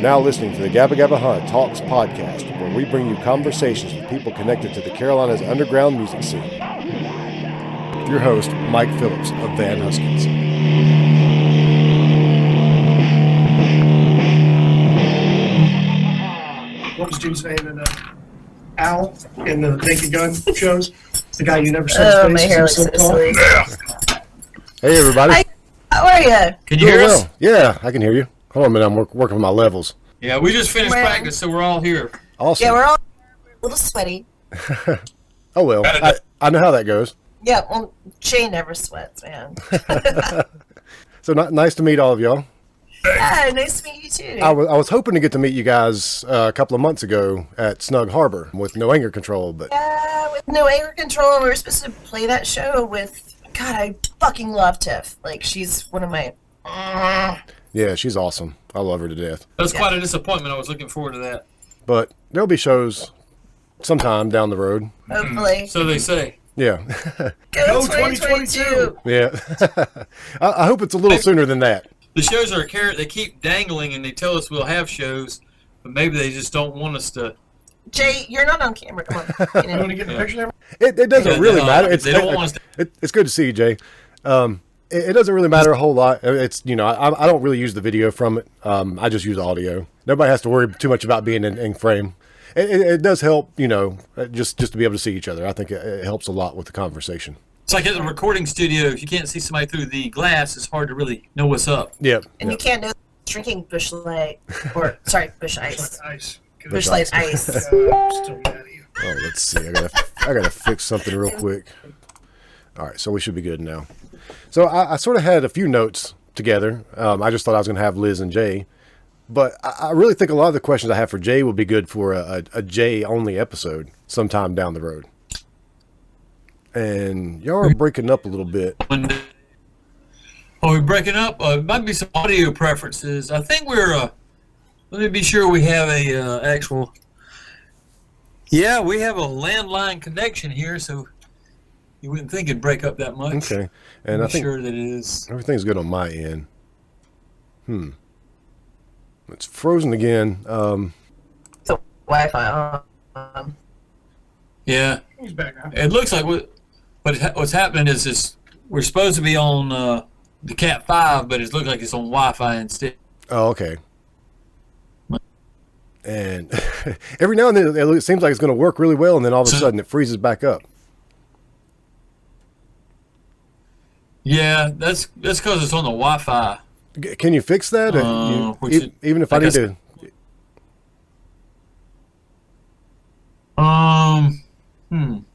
are now listening to the Gabba Gabba Hunt Talks podcast, where we bring you conversations with people connected to the Carolinas underground music scene. With your host, Mike Phillips of Van Huskins. What was dude's name in Al in the Naked Gun shows? The guy you never saw. Oh, my hair looks so silly. Hey, everybody. Hi, how are you? Can you hear us? Yeah, I can hear you. Hold on a minute, I'm working with my levels. Yeah, we just finished practice, so we're all here. Awesome. Yeah, we're all a little sweaty. Oh, well, I know how that goes. Yeah, well, Jay never sweats, man. So nice to meet all of y'all. Yeah, nice to meet you, too. I was hoping to get to meet you guys a couple of months ago at Snug Harbor with No Anger Control, but... Yeah, with No Anger Control, we were supposed to play that show with... God, I fucking love Tiff. Like, she's one of my... Yeah, she's awesome. I love her to death. That was quite a disappointment. I was looking forward to that. But there'll be shows sometime down the road. Hopefully. So they say. Yeah. Go 2022! Yeah. I hope it's a little sooner than that. The shows are a carrot. They keep dangling, and they tell us we'll have shows, but maybe they just don't want us to. Jay, you're not on camera. Come on. You want to get a picture there? It doesn't really matter. They don't want us to. It's good to see you, Jay. It doesn't really matter a whole lot. It's, you know, I don't really use the video from it. I just use audio. Nobody has to worry too much about being in frame. It does help, you know, just to be able to see each other. I think it helps a lot with the conversation. It's like at the recording studio. If you can't see somebody through the glass, it's hard to really know what's up. Yep. And you can't know drinking Bush Light. Or, sorry, Bush Ice. Bush Light Ice. Still mad at you. Oh, let's see. I gotta fix something real quick. All right, so we should be good now. So I sort of had a few notes together. I just thought I was going to have Liz and Jay. But I really think a lot of the questions I have for Jay will be good for a Jay-only episode sometime down the road. And y'all are breaking up a little bit. Are we breaking up? Might be some audio preferences. I think we're. Let me be sure we have a actual. Yeah, we have a landline connection here, so you wouldn't think it'd break up that much. Okay, and I think sure that it is. Everything's good on my end. It's frozen again. The Wi-Fi on. Yeah. He's back now. It looks like what's happening is this. We're supposed to be on the Cat 5, but it looks like it's on Wi-Fi instead. Oh, okay. And every now and then it seems like it's going to work really well, and then all of a sudden it freezes back up. Yeah, that's because it's on the Wi-Fi. Can you fix that? Even if I need to.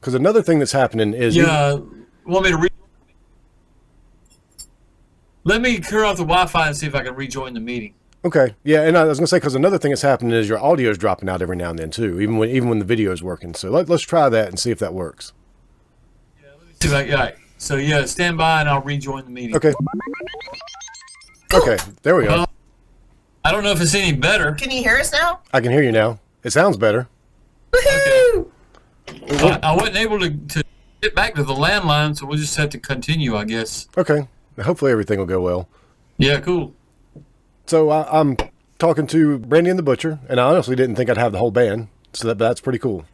Because another thing that's happening is. Yeah. Want me to Let me turn off the Wi-Fi and see if I can rejoin the meeting. Okay. Yeah, and I was going to say, because another thing that's happening is your audio is dropping out every now and then too, even when the video is working. So let's try that and see if that works. Yeah, let me see if all right. So yeah, stand by and I'll rejoin the meeting. Okay. Okay, there we go. I don't know if it's any better. Can you hear us now? I can hear you now. It sounds better. Woohoo! Okay. I wasn't able to get back to the landline, so we'll just have to continue, I guess. Okay. Hopefully everything will go well. Yeah, cool. So I'm talking to Brandy and the Butcher, and I honestly didn't think I'd have the whole band, so that's pretty cool.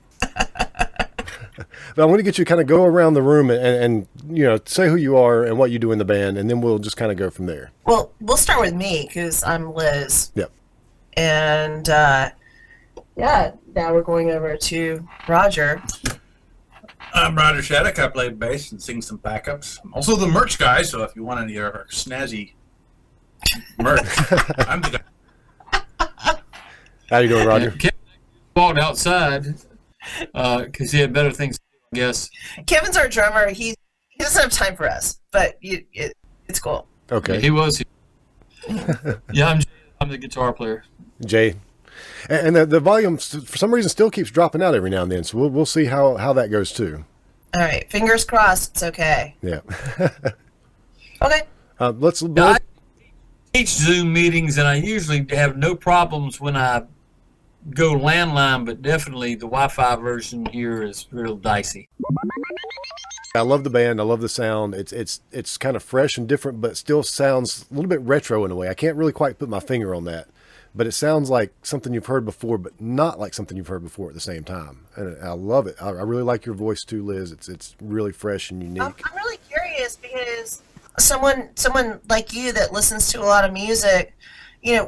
But I want to get you to kind of go around the room and you know, say who you are and what you do in the band, and then we'll just kind of go from there. Well, we'll start with me, because I'm Liz. Yep. And, yeah, now we're going over to Roger. I'm Roger Shattuck. I play bass and sing some backups. I'm also the merch guy, so if you want any of our snazzy merch, I'm the guy. How you doing, Roger? Kevin walked outside because he had better things to do, I guess. Kevin's our drummer. He doesn't have time for us, but it's cool. Okay. He was. Yeah, I'm the guitar player. Jay. And the volume, for some reason, still keeps dropping out every now and then, so we'll see how that goes, too. All right. Fingers crossed. It's okay. Yeah. Okay. I teach Zoom meetings, and I usually have no problems when I go landline, but definitely the Wi-Fi version here is real dicey. I love the band. I love the sound. It's kind of fresh and different, but still sounds a little bit retro in a way. I can't really quite put my finger on that. but it sounds like something you've heard before, but not like something you've heard before at the same time. And I love it. I really like your voice too, Liz. It's really fresh and unique. I'm really curious because someone like you that listens to a lot of music, you know,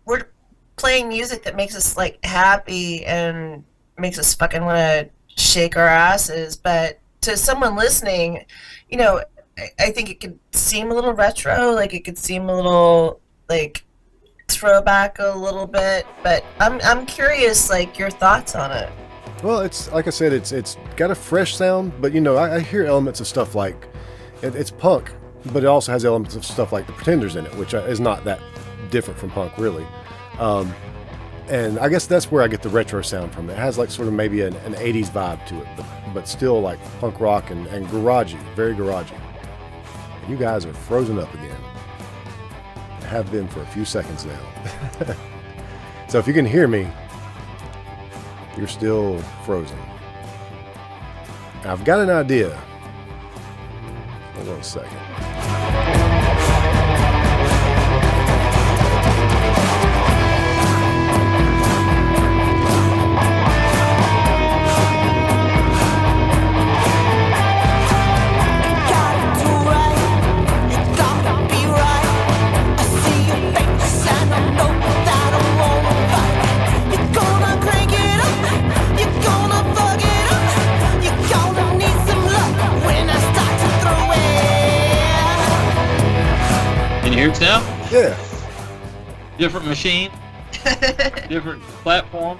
we're playing music that makes us like happy and makes us fucking want to shake our asses. But to someone listening, you know, I think it could seem a little retro, like it could seem a little like throwback a little bit. But I'm curious, like your thoughts on it. Well, it's like I said, it's got a fresh sound, but you know, I hear elements of stuff like it's punk, but it also has elements of stuff like the Pretenders in it, which is not that different from punk, really. And I guess that's where I get the retro sound from. It has like sort of maybe an 80s vibe to it, but still like punk rock and garagey, very garagey. And you guys are frozen up again. I have been for a few seconds now. So if you can hear me, you're still frozen. I've got an idea. Hold on a second. Hear it now? Yeah. Different machine, different platform.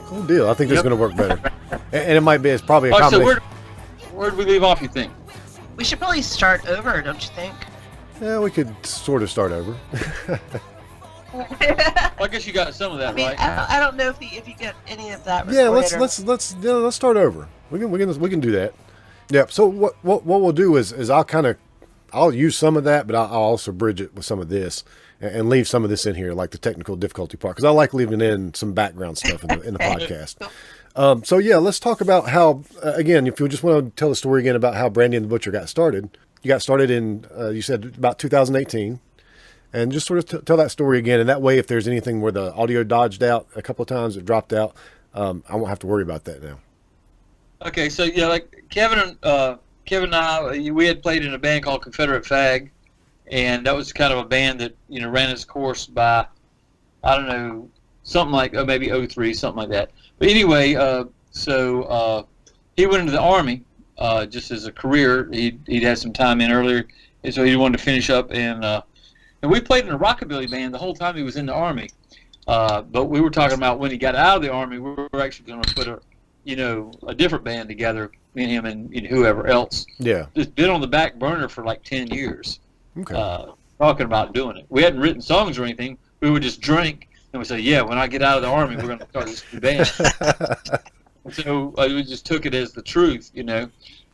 Cool deal. I think that's going to work better. And it might be, it's probably a combination. So where'd we leave off, you think? We should probably start over, don't you think? Yeah, we could sort of start over. Well, I guess you got some of that, I mean, right? I don't know if you get any of that. Yeah, recorded let's start over. We can do that. Yeah. So what we'll do is I'll use some of that, but I'll also bridge it with some of this and leave some of this in here, like the technical difficulty part, because I like leaving in some background stuff in the podcast. So yeah, let's talk about how, again, if you just want to tell the story again about how Brandy and the Butcher got started. You got started in, you said about 2018, and just sort of tell that story again. And that way, if there's anything where the audio dodged out a couple of times, it dropped out, I won't have to worry about that now. Okay, so yeah, like Kevin and I, we had played in a band called Confederate Fagg, and that was kind of a band that, you know, ran its course by, I don't know, something like, maybe 03, something like that. But anyway, so he went into the Army just as a career. He'd had some time in earlier, and so he wanted to finish up. And we played in a rockabilly band the whole time he was in the Army. But we were talking about when he got out of the Army, we were actually going to put a different band together, me and him and whoever else. Yeah. Just been on the back burner for like 10 years. Okay. Talking about doing it. We hadn't written songs or anything. We would just drink and we say, yeah, when I get out of the Army, we're going to start this new band. So we just took it as the truth, you know.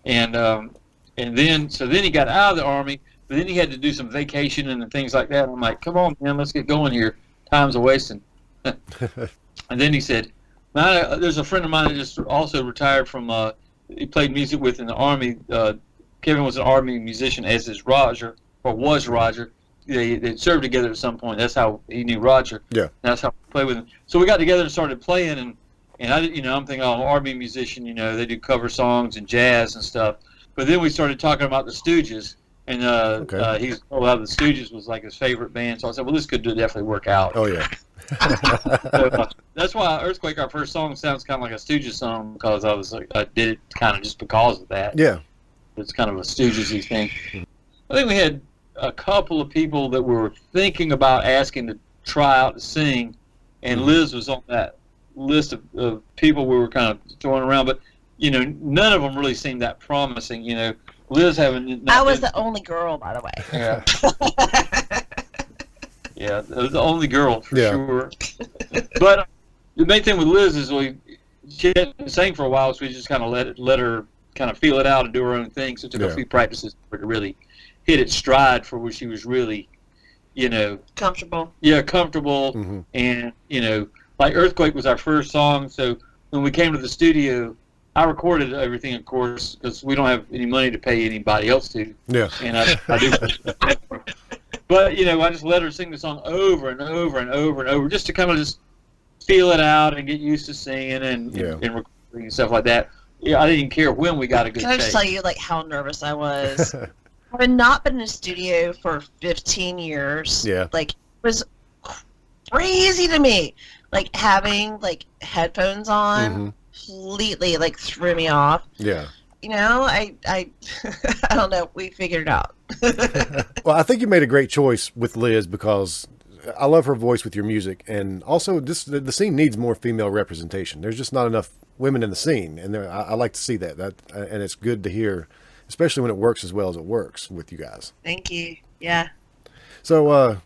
And then he got out of the Army, but then he had to do some vacation and things like that. I'm like, come on, man, let's get going here. Time's a wasting. And then he said, there's a friend of mine that just also retired from, he played music with in the Army. Kevin was an Army musician, as is Roger, or was Roger. They served together at some point. That's how he knew Roger. Yeah. That's how we played with him. So we got together and started playing, and I, I'm thinking, oh, Army musician, they do cover songs and jazz and stuff. But then we started talking about the Stooges, and he told how the Stooges was like his favorite band. So I said, well, this could definitely work out. Oh yeah. So, that's why Earthquake, our first song, sounds kind of like a Stooges song, because I did it kind of just because of that. Yeah. It's kind of a Stooges-y thing. I think we had a couple of people that were thinking about asking to try out to sing, and Liz was on that list of people we were kind of throwing around, but none of them really seemed that promising. Liz having. I was the only girl, by the way. Yeah. Yeah, it was the only girl for sure. But the main thing with Liz is she hadn't sang for a while, so we just kind of let her kind of feel it out and do her own thing. So it took a few practices for her to really hit its stride, for where she was really, comfortable. Yeah, comfortable, and like Earthquake was our first song. So when we came to the studio, I recorded everything, of course, because we don't have any money to pay anybody else to. Yeah. And I do. But I just let her sing the song over and over and over and over, just to kind of just feel it out and get used to singing and recording and stuff like that. Yeah, I didn't even care when we got a good Can I just take. tell you like how nervous I was? Having not been in a studio for 15 years. Yeah. Like, it was crazy to me. Like, having like headphones on completely like threw me off. Yeah. I I don't know. We figured it out. Well, I think you made a great choice with Liz because I love her voice with your music, and also the scene needs more female representation. There's just not enough women in the scene, and I like to see that. And it's good to hear, especially when it works as well as it works with you guys. Thank you. Yeah. So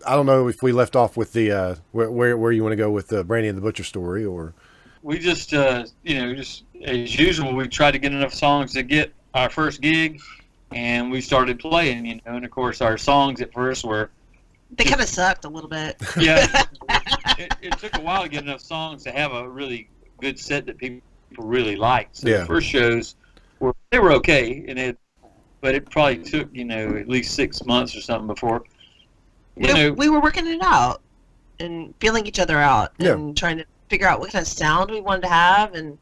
I don't know if we left off with the where you want to go with the Brandy and the Butcher story, or We just just as usual, we tried to get enough songs to get our first gig, and we started playing. And of course, our songs at first were. They kind of sucked a little bit. Yeah, it took a while to get enough songs to have a really good set that people really liked. So the first shows were okay, but it probably took at least 6 months or something before we were working it out and feeling each other out and trying to figure out what kind of sound we wanted to have. And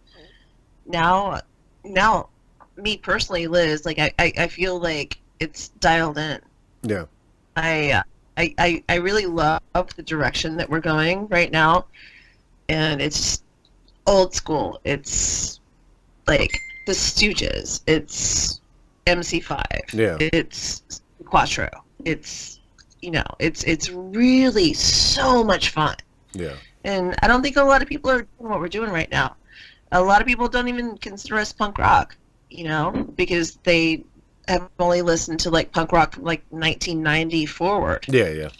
now me personally, Liz, like I feel like it's dialed in. Yeah. I really love the direction that we're going right now, and it's old school. It's like the Stooges. It's MC5. Yeah. It's Quattro. It's it's really so much fun. Yeah. And I don't think a lot of people are doing what we're doing right now. A lot of people don't even consider us punk rock, because they have only listened to like punk rock from like 1990 forward. Yeah.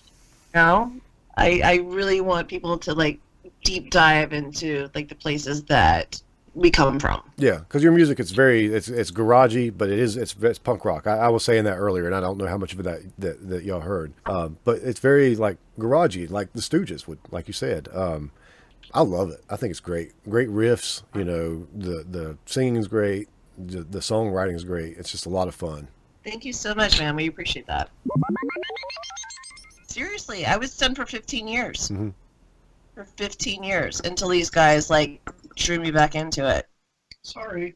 I really want people to like deep dive into like the places that we come from. Yeah, because your music it's garagey, but it's punk rock. I was saying that earlier, and I don't know how much of that y'all heard. But it's very like garagey, like the Stooges would, like you said. I love it. I think it's great. Great riffs. The singing is great. The songwriting is great. It's just a lot of fun. Thank you so much, man. We appreciate that. Seriously, I was done for 15 years. Mm-hmm. For 15 years until these guys like drew me back into it. Sorry.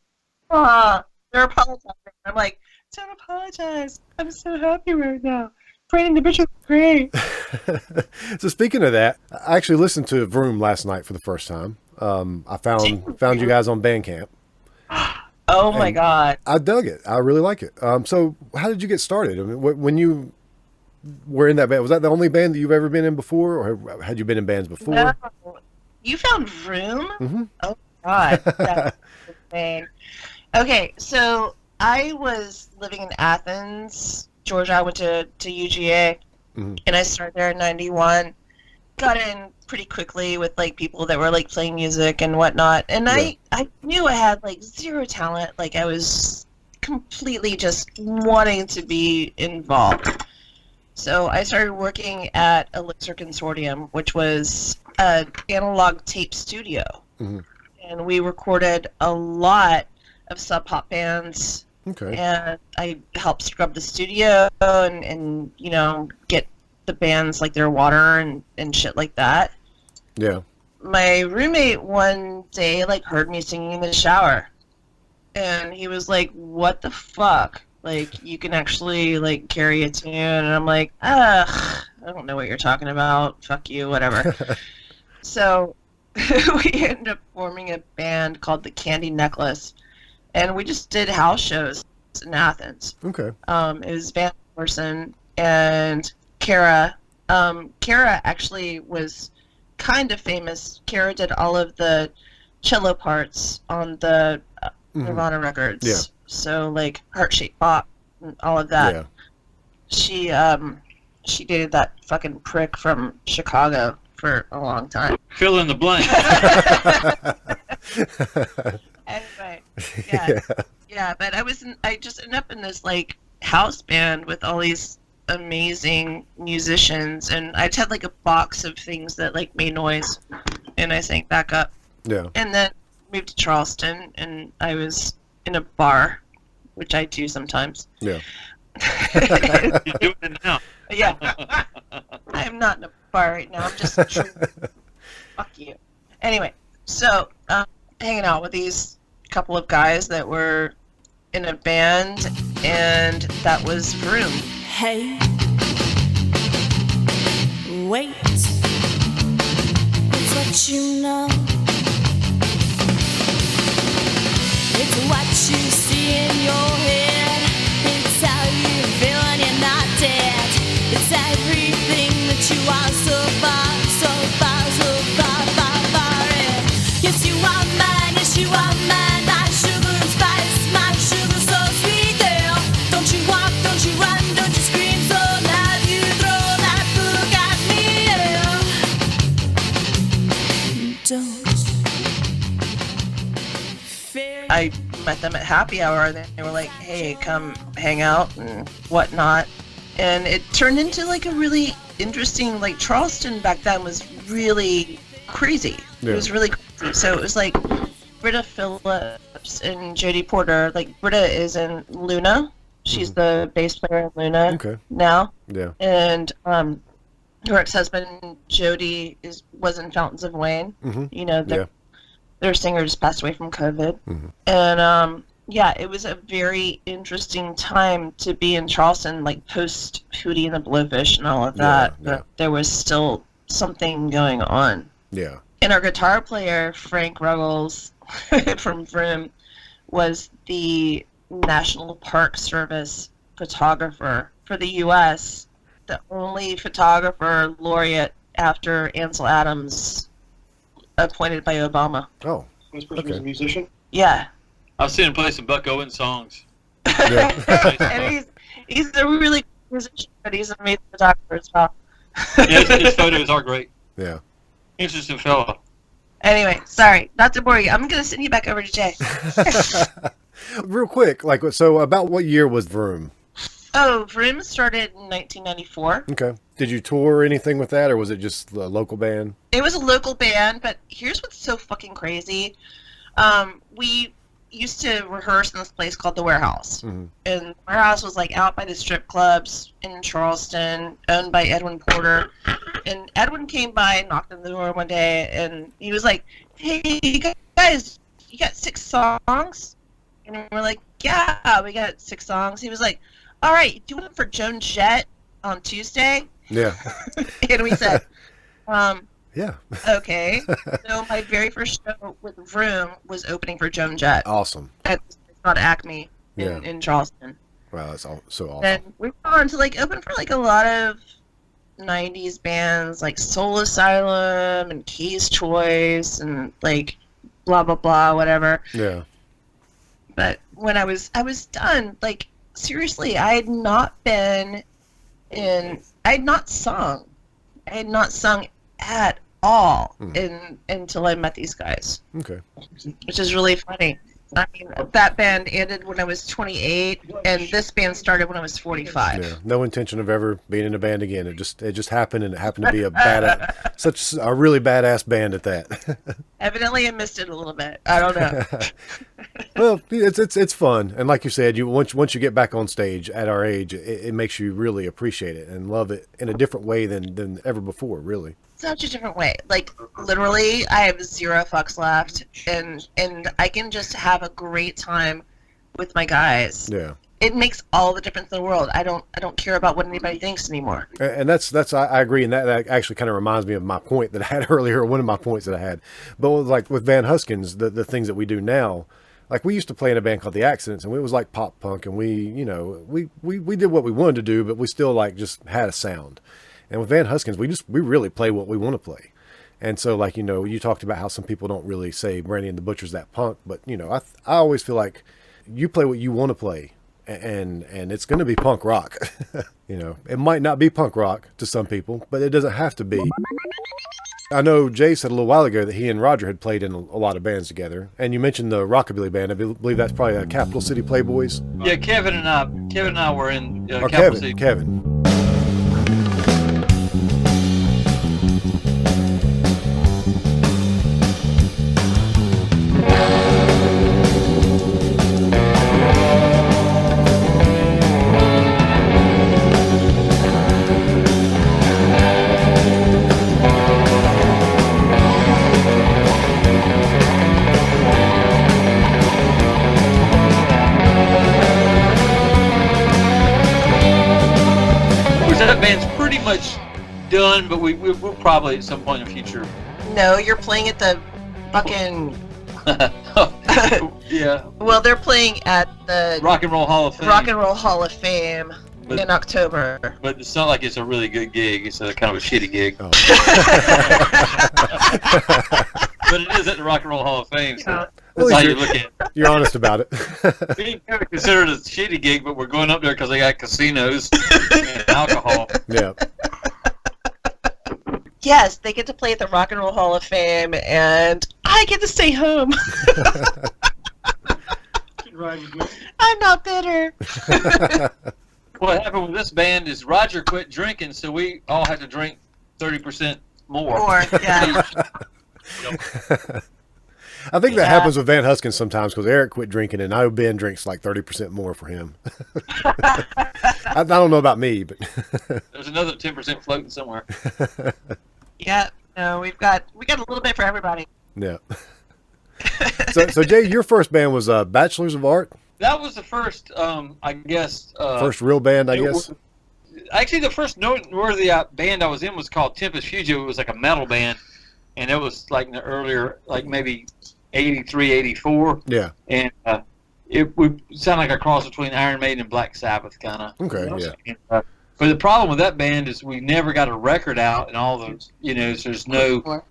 They're apologizing. I'm like, don't apologize. I'm so happy right now. Brandy and the Butcher was great. So speaking of that, I actually listened to Vroom last night for the first time. I found you guys on Bandcamp. Oh my God. I dug it. I really like it. So how did you get started? I mean, when you were in that band, was that the only band that you've ever been in before, or had you been in bands before? No. You found Vroom? Mm-hmm. Oh God. That's insane. Okay, so I was living in Athens, Georgia. I went to UGA, and I started there in '91. Got in pretty quickly with like people that were like playing music and whatnot, and I knew I had like zero talent. Like I was completely just wanting to be involved. So I started working at Elixir Consortium, which was an analog tape studio, and we recorded a lot of sub pop bands. Okay. And I helped scrub the studio and get the bands like their water and shit like that. Yeah. My roommate one day like heard me singing in the shower, and he was like, "What the fuck? Like you can actually like carry a tune?" And I'm like, "Ugh, I don't know what you're talking about. Fuck you, whatever." So we ended up forming a band called the Candy Necklace, and we just did house shows in Athens. Okay. It was Van Morrison and Kara. Kara actually was kind of famous. Kara did all of the cello parts on the Nirvana records. Yeah. So like Heart Shaped Box and all of that. Yeah. She dated that fucking prick from Chicago for a long time. Fill in the blank. Anyway, yeah, but I just ended up in this like house band with all these amazing musicians, and I just had like a box of things that like made noise, and I sang back up. Yeah. And then moved to Charleston, and I was in a bar, which I do sometimes. Yeah. You're doing it now. Yeah. I am not in a bar right now. I'm just fuck you. Anyway, so hanging out with these couple of guys that were in a band, and that was Vroom. Hey, wait, it's what you know. It's what you see in your head. It's how you feel when you're not dead. It's everything that you are so far, so far, so far, far, far in. Yes, you are mine, yes, you are mine. My sugar and spice, my sugar so sweet, girl. Don't you walk, don't you run, don't you scream so loud. You throw that book at me, girl. Don't fear. I met them at happy hour, and they were like, hey, come hang out and whatnot. And it turned into like a really interesting, like Charleston back then was really crazy. Yeah. It was really crazy. So it was like Britta Phillips and Jodie Porter. Like Britta is in Luna. She's the bass player in Luna Okay. now. Yeah. And her ex-husband Jodie was in Fountains of Wayne. Mm-hmm. You know, Yeah. their singer just passed away from COVID. Mhm. And yeah, it was a very interesting time to be in Charleston, like post Hootie and the Blowfish and all of that. Yeah, But there was still something going on. Yeah. And our guitar player, Frank Ruggles from Vroom, was the National Park Service photographer for the U.S., the only photographer laureate after Ansel Adams, appointed by Obama. Oh. This person was Okay. a musician. Yeah. I've seen him play some Buck Owens songs. Yeah. And he's a really good musician, but he's an amazing photographer as well. Yeah, his photos are great. Yeah. Interesting fella. Anyway, sorry, not to bore you. I'm going to send you back over to Jay. Real quick, like, so about what year was Vroom? Oh, Vroom started in 1994. Okay. Did you tour or anything with that, or was it just a local band? It was a local band, but here's what's so fucking crazy. We used to rehearse in this place called The Warehouse. Mhm. And The Warehouse was like out by the strip clubs in Charleston, owned by Edwin Porter. And Edwin came by and knocked on the door one day, and he was like, hey, you guys, you got 6 songs? And we're like, yeah, we got 6 songs. He was like, all right, do it for Joan Jett on Tuesday? Yeah. And we said, Yeah. okay. So my very first show with Vroom was opening for Joan Jett. Awesome. It's not Acme Yeah. in Charleston. Wow, that's so awesome. And we've gone to like open for like a lot of 90s bands like Soul Asylum and Key's Choice and like blah blah blah whatever. Yeah. But when I was done, like seriously, I had not sung at all until I met these guys, Okay. which is really funny. I mean, that band ended when I was 28, and this band started when I was 45. Yeah. No intention of ever being in a band again. It just happened, and it happened to be such a really badass band at that. Evidently, I missed it a little bit. I don't know. Well, it's fun, and like you said, once you get back on stage at our age, it makes you really appreciate it and love it in a different way than ever before. Really. Such a different way. Like literally, I have 0 fucks left, and I can just have a great time with my guys. Yeah. It makes all the difference in the world. I don't care about what anybody thinks anymore. And that's I agree, and that actually kind of reminds me of my point that I had earlier, one of my points that I had. But like with Van Huskins, the things that we do now, like we used to play in a band called The Accidents, and it was like pop punk, and we did what we wanted to do, but we still like just had a sound. And with Van Huskins, we really play what we want to play. And so like, you talked about how some people don't really say Brandy and the Butcher's that punk, but I always feel like you play what you want to play. And it's going to be punk rock. It might not be punk rock to some people, but it doesn't have to be. I know Jay said a little while ago that he and Roger had played in a lot of bands together. And you mentioned the Rockabilly band. I believe that's probably a Capital City Playboys. Yeah, Kevin and I were in Or Capital City. Kevin. band's pretty much done, but we'll probably at some point in the future. No, you're playing at the fucking. Yeah. Well, they're playing at the Rock and Roll Hall of Fame. Rock and Roll Hall of Fame But- in October. But it's not like it's a really good gig. It's a kind of a shitty gig. Oh. But it is at the Rock and Roll Hall of Fame, so Well, that's how you you're- look at it. You're honest about it. We kind of consider it a shitty gig, but we're going up there because they got casinos and alcohol. Yeah. Yes, they get to play at the Rock and Roll Hall of Fame, and I get to stay home. I'm not bitter. What happened with this band is Roger quit drinking, so we all had to drink 30% more. Or, yeah. I think that Yeah. happens with Van Huskins sometimes because Eric quit drinking, and I know Ben drinks like 30% more for him. I don't know about me, but There's another 10% floating somewhere. Yeah. No, we got a little bit for everybody. yeah. So Jay, your first band was Bachelors of Art, That was the first, I guess. first real band, I it guess. was- Actually, the first noteworthy band I was in was called Tempest Fugitive. It was like a metal band, and it was like in the earlier, like maybe 83, 84. Yeah. And it would sound like a cross between Iron Maiden and Black Sabbath, kind of. Okay. Yeah. And, but the problem with that band is we never got a record out, and all the, so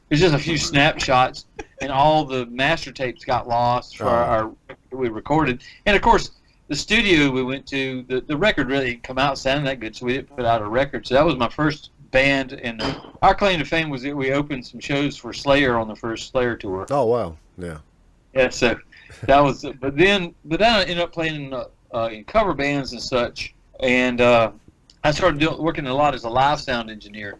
there's just a few snapshots, and all the master tapes got lost for our we recorded. And of course, the studio we went to, the record really didn't come out sounding that good, so we didn't put out a record. So that was my first band, and our claim to fame was that we opened some shows for Slayer on the first Slayer tour. Oh wow. Yeah. Yeah, so that was. But then I ended up playing in cover bands and such, and I started working a lot as a live sound engineer.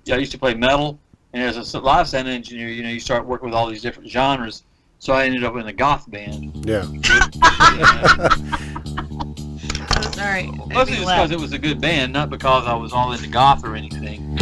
Yeah, I used to play metal, and as a live sound engineer, you start working with all these different genres. So I ended up in a goth band. Yeah. Sorry. Mostly just because it was a good band, not because I was all into goth or anything.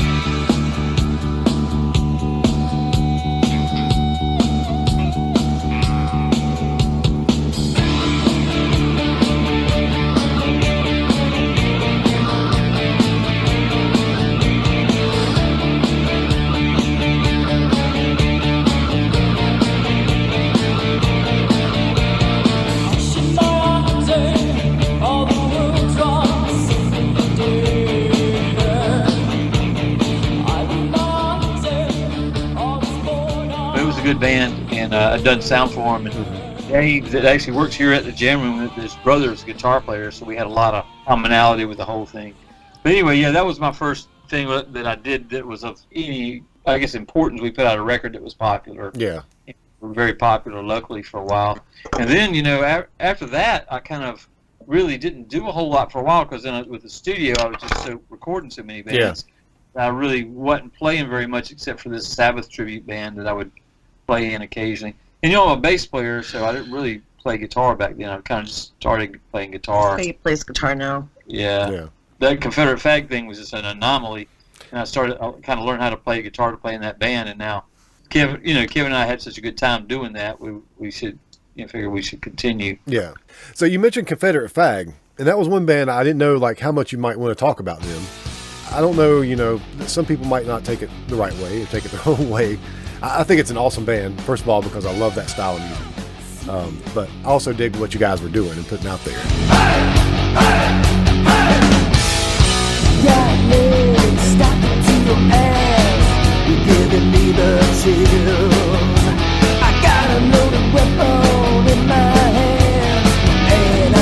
Good band, and I've done sound for him. And Dave, that actually works here at the jam room, his brother's a guitar player, so we had a lot of commonality with the whole thing. But anyway, yeah, that was my first thing that I did that was of any, I guess, importance. We put out a record that was popular. Yeah. We were very popular locally for a while. And then, after that, I kind of really didn't do a whole lot for a while because then with the studio, I was just recording so many bands. Yeah. I really wasn't playing very much except for this Sabbath tribute band that I would play in occasionally. And I'm a bass player, so I didn't really play guitar back then. I kind of just started playing guitar. He plays guitar now. Yeah. That Confederate Fagg thing was just an anomaly. And I kind of learned how to play guitar to play in that band. And now, Kevin and I had such a good time doing that. We should, figure we should continue. Yeah. So you mentioned Confederate Fagg, and that was one band I didn't know how much you might want to talk about them. I don't know, some people might not take it the right way or take it their own way. I think it's an awesome band, first of all, because I love that style of music. But I also dig what you guys were doing and putting out there. Got legs stuck to your ass. You're giving me the chills. I got a loaded weapon in my hand, and I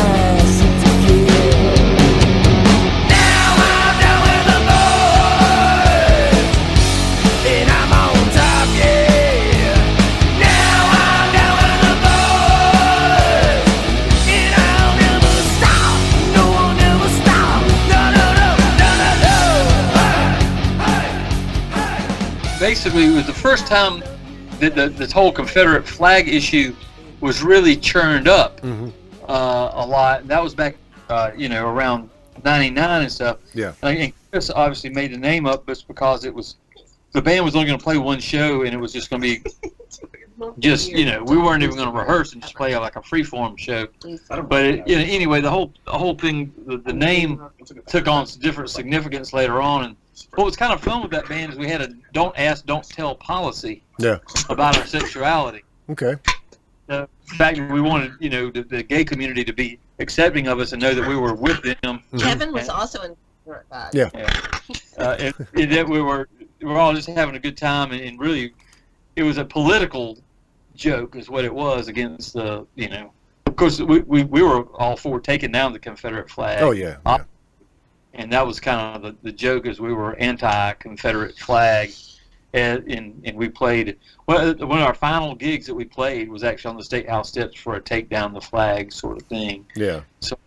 seem to kill. Now I'm down with the boys, and I'm on top, yeah. Now I'm down with the boys, and I'll never stop. No, I'll never stop. No, no, no, no, no, no. Basically, it was the first time that this whole Confederate flag issue was really churned up a lot. That was back, around '99 and stuff. Yeah. And Chris obviously made the name up, but it's because it was the band was only going to play one show, and it was just going to be just, you know, we weren't even going to rehearse and just play like a freeform show. But anyway, the whole thing, the name took on different significance later on. And what was kind of fun with that band is we had a don't ask, don't tell policy about our sexuality. Okay. The fact that we wanted, you know, the gay community to be accepting of us and know that we were with them. Kevin was also in Fagg. Yeah. And that we were all just having a good time, and really, it was a political joke, is what it was, against the, you know. Of course, we were all for taking down the Confederate flag. Oh yeah. And that was kind of the joke, is we were anti-Confederate flag. And we played, one of our final gigs that we played was actually on the State House steps for a take down the flag sort of thing. Yeah. So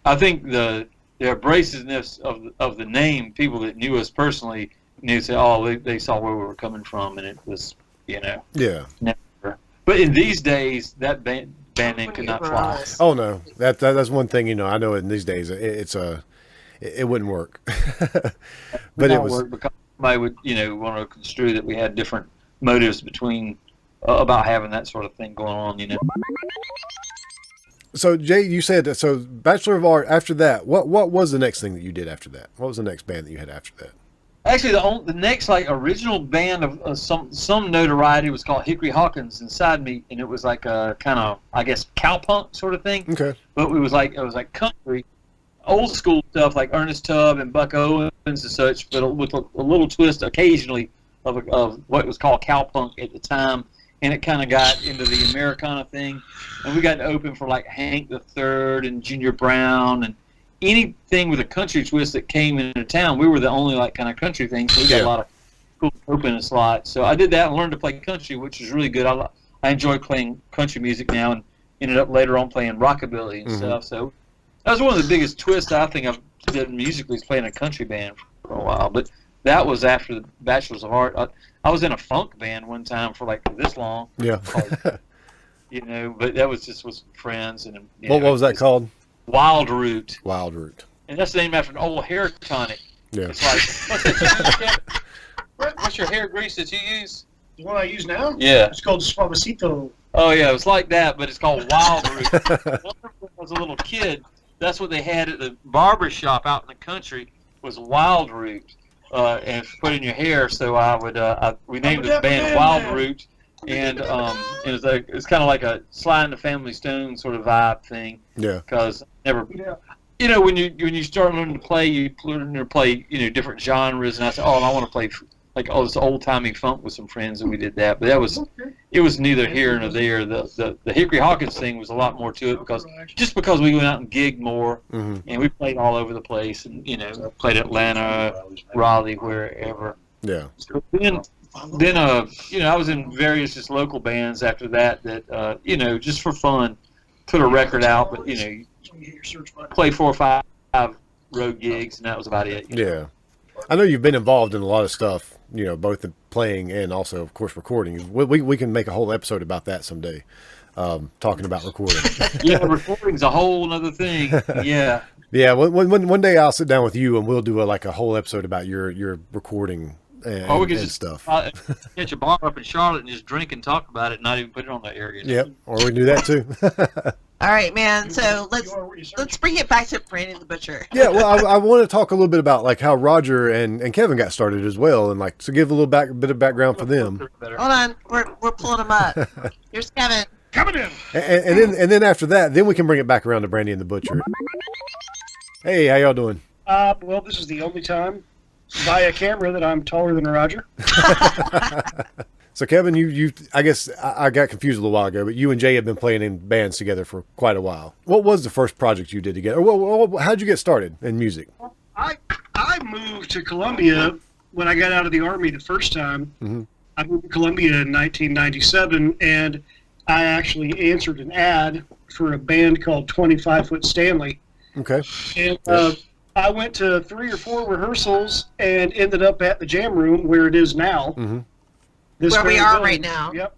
I think the abrasiveness of the name, people that knew us personally knew, say, oh, they saw where we were coming from, and it was, you know. Yeah. Never. But in these days, that band name could not fly. Oh no, that's one thing, you know. I know in these days it wouldn't work. But it was. Work because somebody would, you know, want to construe that we had different motives between about having that sort of thing going on, you know. So Jay, you said so Bachelor of Art. After that, what was the next thing that you did after that? What was the next band that you had after that? Actually, the next like original band of some notoriety was called Hickory Hawkins and Side Meat, and it was like a kind of, I guess, cowpunk sort of thing. Okay. But it was like country, old school stuff like Ernest Tubb and Buck Owens and such, but with a little twist occasionally of what was called cowpunk at the time, and it kind of got into the Americana thing, and we got to open for like Hank the Third and Junior Brown and anything with a country twist that came into town. We were the only like kind of country thing, so we got a lot of cool opening slots. So I did that and learned to play country, which is really good. I enjoy playing country music now, and ended up later on playing rockabilly and stuff. So that was one of the biggest twists I think I've did musically, is playing a country band for a while. But that was after the Bachelors of Art. I was in a funk band one time for like this long. Yeah. You know, but that was just with some friends. And what was that called? Wild Root. Wild Root. And that's named after an old hair tonic. Yeah. It's like, what's your hair grease that you use? The one I use now? Yeah. It's called Suavecito. Oh, yeah, it was like that, but it's called Wild Root. When I was a little kid, that's what they had at the barber shop out in the country, was Wild Root, and put in your hair. So I would, we named the band Wild Root, and it's kind of like a Sly and the Family Stone sort of vibe thing. Yeah. Because you know, when you start learning to play, you learn to play, you know, different genres, and I said, oh, I want to play like this old timey funk with some friends, and we did that. But it was neither here nor there. The Hickory Hawkins thing was a lot more to it, because we went out and gigged more, and we played all over the place, and you know, played Atlanta, Raleigh, wherever. Yeah. So then you know, I was in various just local bands after that you know, just for fun, put a record out, but you know, play 4 or 5 road gigs, and that was about it. You know? Yeah. I know you've been involved in a lot of stuff, you know, both in playing and also, of course, recording. We can make a whole episode about that someday, talking about recording. Yeah, recording's a whole other thing. Yeah. Yeah, one day I'll sit down with you and we'll do a whole episode about your recording and, we can and just stuff. Catch a bar up in Charlotte and just drink and talk about it and not even put it on the air. You know? Yep, or we can do that too. All right, man. So let's bring it back to Brandy the Butcher. Yeah, well, I want to talk a little bit about like how Roger and Kevin got started as well, and like to give a little bit of background for them. Hold on, we're pulling them up. Here's Kevin. Coming in. And then after that, then we can bring it back around to Brandy and the Butcher. Hey, how y'all doing? Well, this is the only time via camera that I'm taller than Roger. So Kevin, you I guess I got confused a little while ago, but you and Jay have been playing in bands together for quite a while. What was the first project you did together? Well, how'd you get started in music? I moved to Columbia when I got out of the Army the first time. Mm-hmm. I moved to Columbia in 1997, and I actually answered an ad for a band called 25 Foot Stanley. Okay. And I went to 3 or 4 rehearsals and ended up at the Jam Room where it is now. Mm-hmm. Where we are right now. Yep.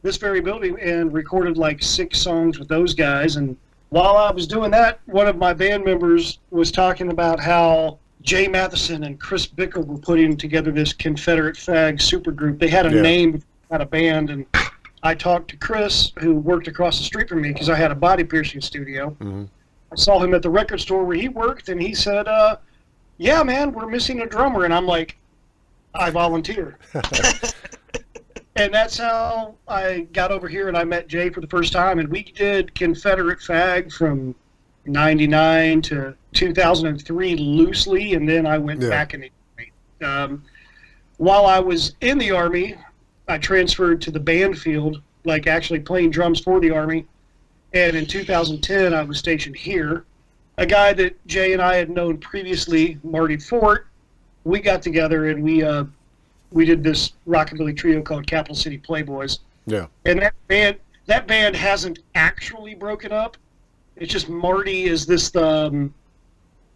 This very building, and recorded like 6 songs with those guys. And while I was doing that, one of my band members was talking about how Jay Matheson and Chris Bickle were putting together this Confederate Fagg supergroup. They had a Yeah. name, had a band, and I talked to Chris, who worked across the street from me because I had a body piercing studio. Mm-hmm. I saw him at the record store where he worked, and he said, yeah, man, we're missing a drummer. And I'm like, I volunteer. And that's how I got over here, and I met Jay for the first time. And we did Confederate Fagg from 99 to 2003 loosely, and then I went back in the Army. While I was in the Army, I transferred to the band field, like actually playing drums for the Army. And in 2010, I was stationed here. A guy that Jay and I had known previously, Marty Fort, we got together and we did this rockabilly trio called Capital City Playboys. Yeah. And that band hasn't actually broken up. It's just Marty is this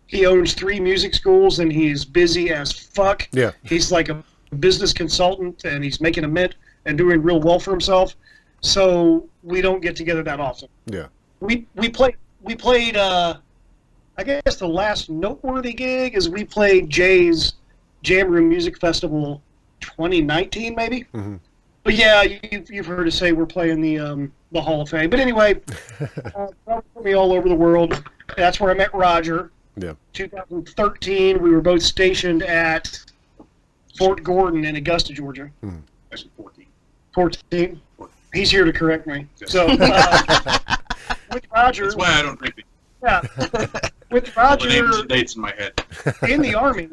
he owns 3 music schools and he's busy as fuck. Yeah. He's like a business consultant and he's making a mint and doing real well for himself. So we don't get together that often. Yeah. We played I guess the last noteworthy gig is we played Jay's Jam Room Music Festival 2019 maybe. Mm-hmm. But yeah, you've heard us say we're playing the Hall of Fame. But anyway, put me all over the world. That's where I met Roger. Yeah. 2013, we were both stationed at Fort Gordon in Augusta, Georgia. Mm-hmm. Actually, 14. 14. He's here to correct me. Yes. So with Roger, That's why I don't drink the yeah, with all the names Roger and dates in my head. in the Army,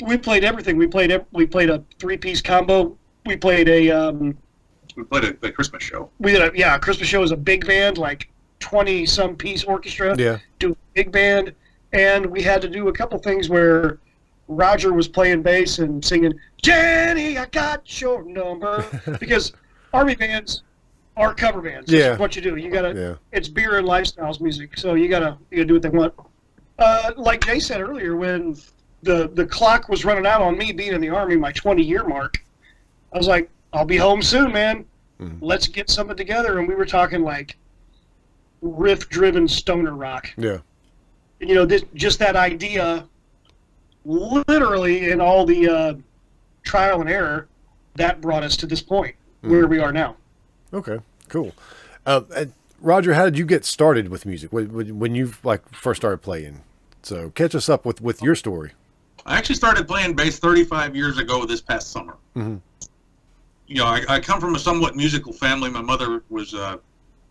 we played everything. We played a 3-piece combo. We played We played a Christmas show. we did a Christmas show as a big band, like 20-some piece orchestra. Yeah. Do a big band, and we had to do a couple things where Roger was playing bass and singing, "Jenny, I got your number," because Army bands are cover bands. Yeah. That's what you do. You gotta. Yeah. It's beer and lifestyles music, so you gotta do what they want. Like Jay said earlier, when the clock was running out on me being in the Army, my 20-year mark, I was like, I'll be home soon, man. Mhm. Let's get something together. And we were talking like riff-driven stoner rock. Yeah. You know, just that idea, literally in all the trial and error, that brought us to this point where we are now. Okay. Cool. And Roger, how did you get started with music when you first started playing? So catch us up with your story. I actually started playing bass 35 years ago this past summer. Mm-hmm. You know, I come from a somewhat musical family. My mother was a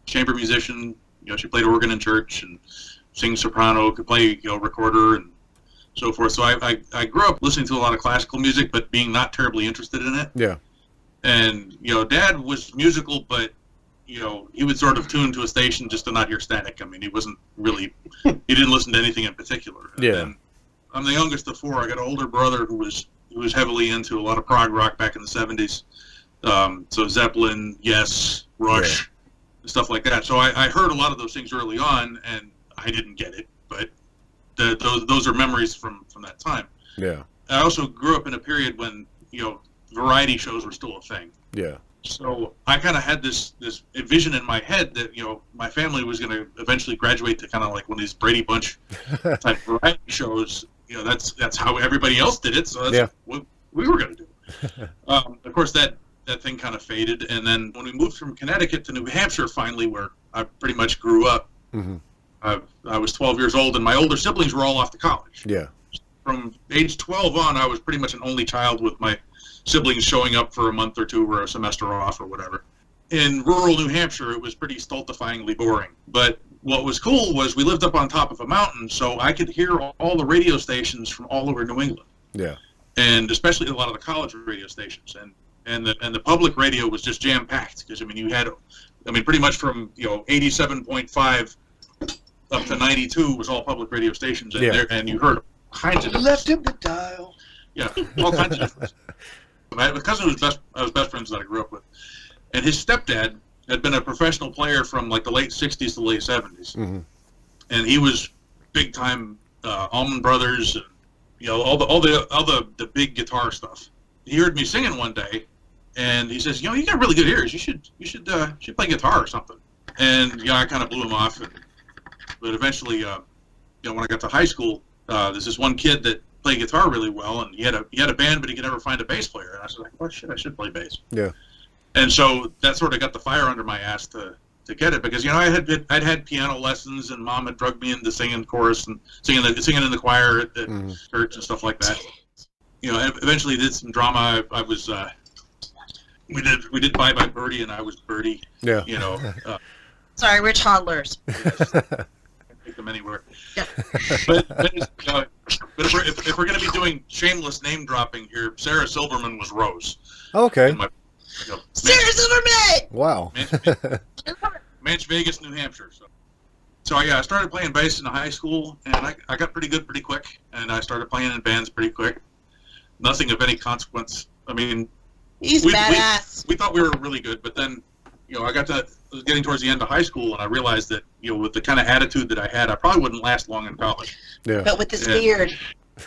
chamber musician. You know, she played organ in church and sing soprano, could play, recorder and so forth. So I grew up listening to a lot of classical music, but being not terribly interested in it. Yeah. And, Dad was musical, but, he would sort of tune to a station just to not hear static. I mean, he wasn't really, he didn't listen to anything in particular. Yeah. And I'm the youngest of 4. I got an older brother who was heavily into a lot of prog rock back in the 70s. So Zeppelin, Yes, Rush, stuff like that. So I heard a lot of those things early on, and I didn't get it, but those are memories from that time. Yeah. I also grew up in a period when, variety shows were still a thing. Yeah. So I kind of had this vision in my head that, my family was going to eventually graduate to kind of like one of these Brady Bunch type variety shows. That's how everybody else did it. So that's what we were going to do. Of course, that thing kind of faded. And then when we moved from Connecticut to New Hampshire, finally, where I pretty much grew up, Mm-hmm. I was 12 years old, and my older siblings were all off to college. Yeah. From age 12 on, I was pretty much an only child with my siblings showing up for a month or two or a semester off or whatever. In rural New Hampshire, it was pretty stultifyingly boring. But what was cool was we lived up on top of a mountain, so I could hear all the radio stations from all over New England. Yeah. And especially a lot of the college radio stations. And the public radio was just jam-packed because, you had, pretty much from, 87.5 up to 92 was all public radio stations. And, and you heard kinds of different. Left him to dial. Yeah, all kinds of different. My cousin I was best friends that I grew up with. And his stepdad had been a professional player from like the late 60s to late 70s. Mm-hmm. And he was big-time Allman Brothers and, all the big guitar stuff. He heard me singing one day, and he says, you got really good ears. You should play guitar or something. And I kind of blew him off. But eventually, when I got to high school, there's this one kid that play guitar really well, and he had a band, but he could never find a bass player. And I was like, well, shit, I should play bass. Yeah. And so that sort of got the fire under my ass to get it, because I'd had piano lessons, and Mom had drugged me into singing chorus and singing in the choir at church and stuff like that. Eventually did some drama. I was we did Bye Bye Birdie, and I was Birdie. Yeah. Sorry, we're toddlers. Take them anywhere. Yeah. But if we're going to be doing shameless name dropping here, Sarah Silverman was Rose. Okay. Sarah Silverman! Wow. Manch Vegas, New Hampshire. So I started playing bass in high school, and I got pretty good pretty quick, and I started playing in bands pretty quick. Nothing of any consequence. I mean, he's badass. We thought we were really good, but then, I was getting towards the end of high school, and I realized that, with the kind of attitude that I had, I probably wouldn't last long in college. Yeah. But with this beard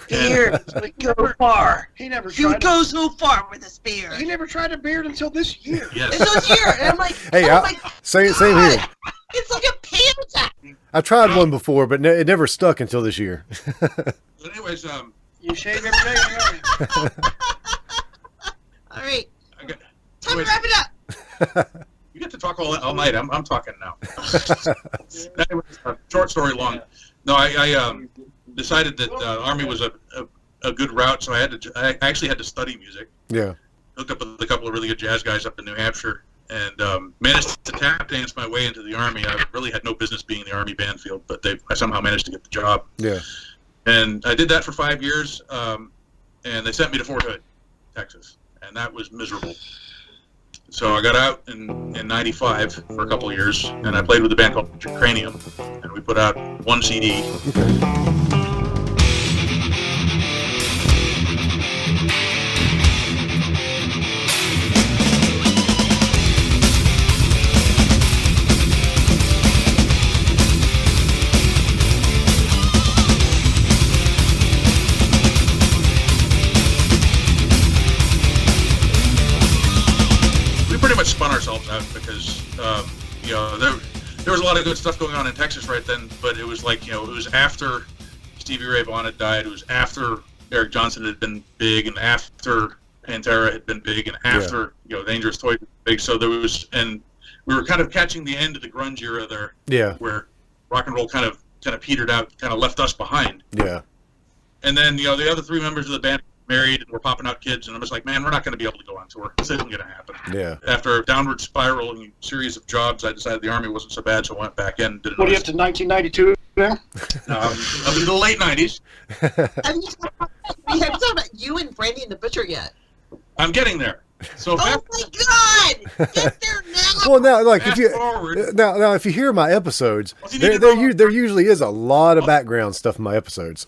would go far. He never He would tried. go so far with this beard. He never tried a beard until this year. Yes. Until this year, and I'm like, Hey, oh my same God. here. It's like a panda. I tried one before, but it never stuck until this year. But anyways, You shave every day. Right? All right, time to anyways, wrap it up. you get to talk all night. I'm talking now. Anyways, short story long. No, I decided that Army was a good route, so I actually had to study music. Yeah. Hooked up with a couple of really good jazz guys up in New Hampshire, and managed to tap dance my way into the Army. I really had no business being in the Army band field, but I somehow managed to get the job. Yeah. And I did that for 5 years, and they sent me to Fort Hood, Texas, and that was miserable. So I got out in 95 for a couple of years, and I played with a band called Cranium, and we put out one CD. Pretty much spun ourselves out because there was a lot of good stuff going on in Texas right then, but it was like, it was after Stevie Ray Vaughan had died, it was after Eric Johnson had been big, and after Pantera had been big, and after Dangerous Toys was big. So there was, and we were kind of catching the end of the grunge era there, where rock and roll kind of petered out, kind of left us behind. Yeah. And then the other three members of the band married, and we're popping out kids, and I'm just like, man, we're not going to be able to go on tour. This isn't going to happen. Yeah. After a downward spiraling series of jobs, I decided the Army wasn't so bad, so I went back in. What are you up to, 1992 now? Up into the late 90s. We haven't talked about you and Brandy and the Butcher yet. I'm getting there. So Oh my God! Get there now! Well, now, like, fast if you forward. now if you hear my episodes, Well, you need to there usually is a lot of background stuff in my episodes.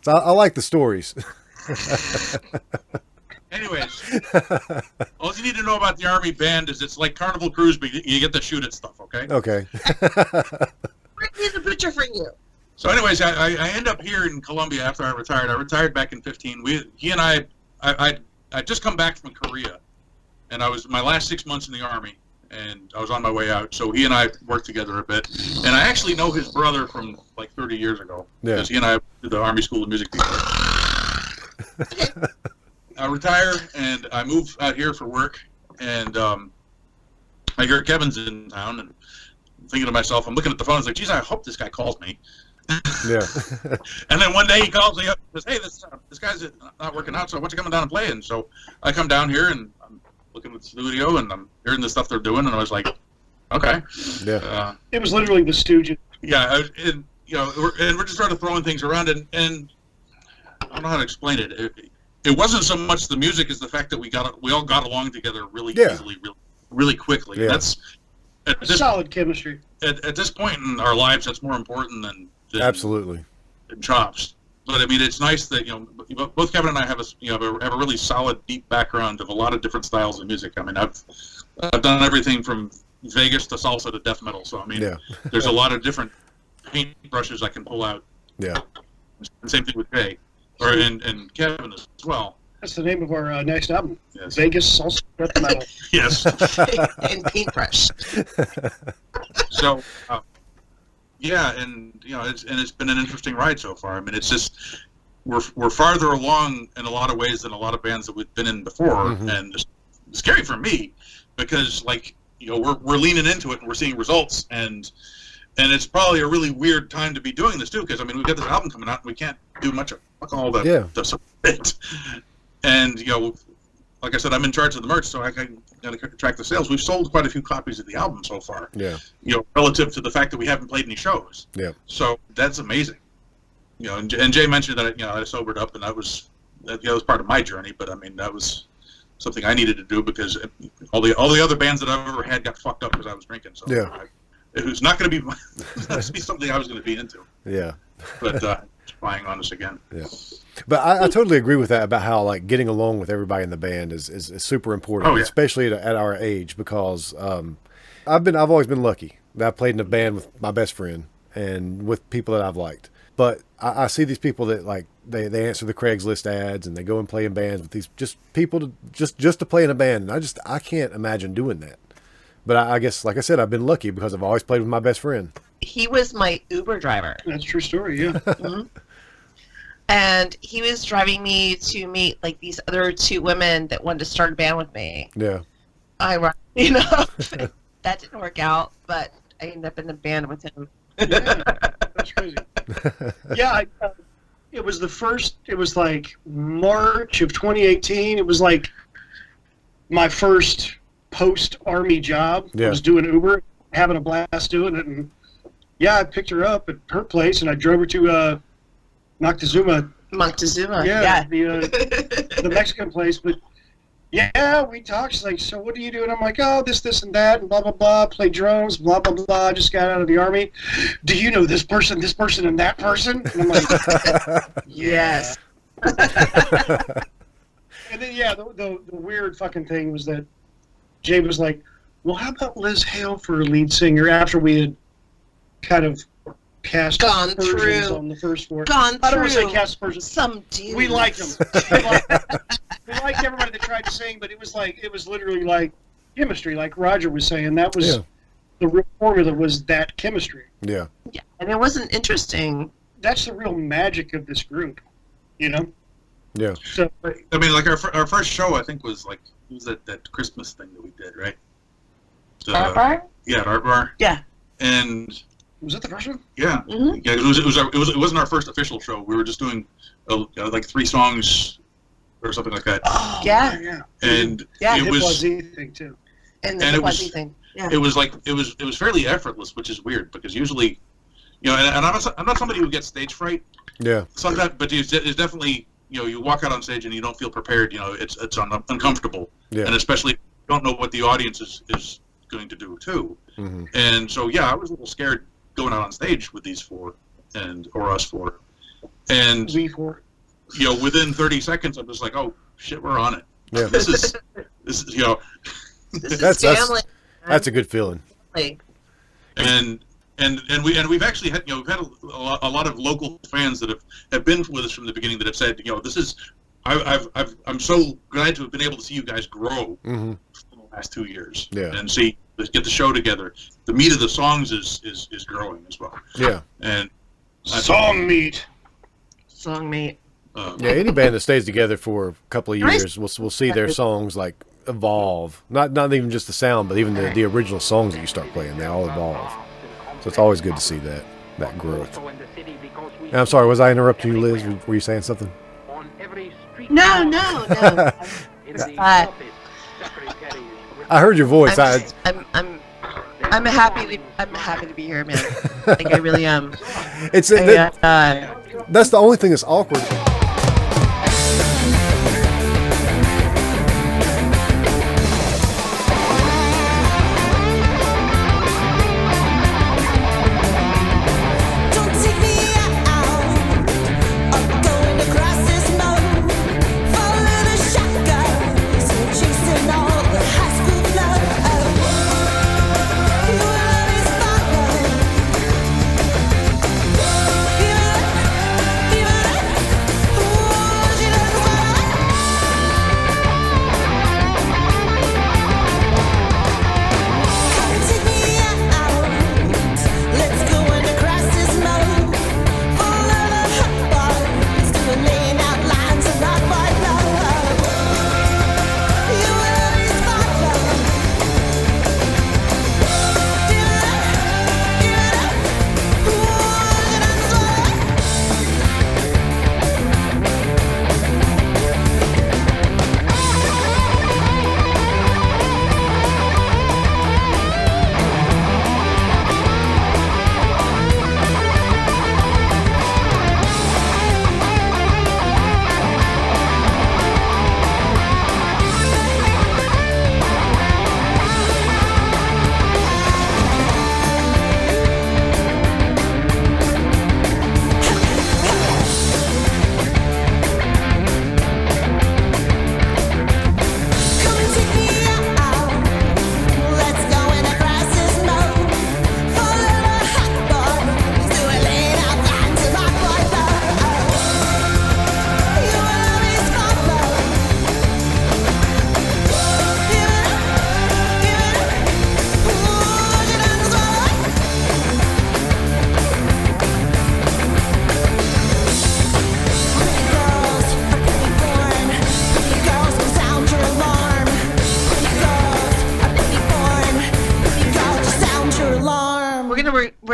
So I like the stories. Anyways, all you need to know about the Army band is it's like Carnival Cruise, but you get to shoot at stuff, okay? Okay. Brandy and the Butcher for you. So anyways, I end up here in Columbia after I retired. I retired back in 15. He and I'd just come back from Korea, and I was my last 6 months in the Army, and I was on my way out. So he and I worked together a bit, and I actually know his brother from like 30 years ago, because he and I did the Army School of Music together. I retire, and I move out here for work, and I hear Kevin's in town, and I'm thinking to myself, I'm looking at the phone, I was like, geez, I hope this guy calls me. Yeah. And then one day he calls me up and says, hey, this guy's not working out, so why don't you come down and play? And so I come down here, and I'm looking at the studio, and I'm hearing the stuff they're doing, and I was like, okay. Yeah. It was literally the Stooges. Yeah, and we're just sort of throwing things around, and I don't know how to explain it. It wasn't so much the music as the fact that we all got along together really easily, really quickly. Yeah. That's Solid chemistry. At this point in our lives, that's more important than Absolutely. chops. But I mean, it's nice that both Kevin and I have a really solid, deep background of a lot of different styles of music. I mean, I've done everything from Vegas to salsa to death metal. So I mean, there's a lot of different paintbrushes I can pull out. Yeah. And same thing with Jay, and Kevin as well. That's the name of our next album. Yes. Vegas Salsa Death Metal. Yes. And paintbrush. So, yeah, and it's been an interesting ride so far. I mean, it's just we're farther along in a lot of ways than a lot of bands that we've been in before, and it's scary for me because like we're leaning into it and we're seeing results, and it's probably a really weird time to be doing this too, because I mean we've got this album coming out and we can't do much of all the stuff. And like I said, I'm in charge of the merch, so I can track the sales. We've sold quite a few copies of the album so far. Yeah. Relative to the fact that we haven't played any shows. Yeah. So that's amazing. And Jay mentioned that I sobered up, and that was part of my journey. But I mean, that was something I needed to do because all the other bands that I've ever had got fucked up because I was drinking. So it was not going to be something I was going to be into. Yeah. But spying on us again. Yeah. But I totally agree with that about how like getting along with everybody in the band is super important, especially at our age, because I've always been lucky that I played in a band with my best friend and with people that I've liked. But I see these people that like they answer the Craigslist ads and they go and play in bands with these just people just to play in a band, and I can't imagine doing that. But I guess, like I said, I've been lucky because I've always played with my best friend. He was my Uber driver. That's a true story, yeah. Mm-hmm. And he was driving me to meet like these other two women that wanted to start a band with me. Yeah. Ironically enough, that didn't work out, but I ended up in the band with him. Yeah, that's crazy. Yeah, it was like March of 2018. It was like my first post-Army job. Yeah. I was doing Uber, having a blast doing it, and yeah, I picked her up at her place, and I drove her to Moctezuma. Yeah. The Mexican place. But yeah, we talked. She's like, so what do you do? And I'm like, oh, this, and that, and blah, blah, blah. Play drums, blah, blah, blah. Just got out of the Army. Do you know this person, and that person? And I'm like, yes. And then, yeah, the weird fucking thing was that Jay was like, well, how about Liz Hale for a lead singer after we had kind of cast Gone aspersions through. on the first four. Gone I don't want to say through. cast aspersions. Some dude. We liked them. We liked everybody that tried to sing, but it was literally like chemistry, like Roger was saying. That was the real formula, was that chemistry. Yeah. Yeah, and it wasn't interesting. That's the real magic of this group, Yeah. So, I mean, like our first show, I think was like that Christmas thing that we did, right? Art Bar? Yeah, at Art Bar. Yeah. And was that the first one? yeah, Mm-hmm. yeah, it wasn't our first official show. We were just doing like 3 songs or something like that. Oh, Yeah. yeah. And Yeah. it was thing too. And the And it fuzzy was- thing. Yeah. it was fairly effortless, which is weird because usually, and I'm not somebody who gets stage fright. Yeah. Sometimes, but it's definitely, you walk out on stage and you don't feel prepared. It's uncomfortable, Yeah. and especially if you don't know what the audience is going to do too. Mm-hmm. And so, yeah, I was a little scared going out on stage with these 4 or us 4, and V4. within 30 seconds, I'm just like, oh shit, we're on it. Yeah. This is This That's- is family. That's a good feeling. and we've actually had we've had a lot of local fans that have been with us from the beginning that have said, this is I'm so glad to have been able to see you guys grow Mm-hmm. for the last 2 years, Yeah. and get the show together. The meat of the songs is growing as well. Yeah. And Song meat. Song mate. Yeah, any band that stays together for a couple of years, we'll see their songs like evolve. Not even just the sound, but even the original songs that you start playing, they all evolve. So it's always good to see that growth. And I'm sorry, was I interrupting you, Liz? Were you saying something? No. I heard your voice. I'm happy to be here, man. Like I really am. It's that's the only thing that's awkward. Don't take me out. I'm going across this moat. Following the shotguns, chasing all the high school love. Your love is following. Even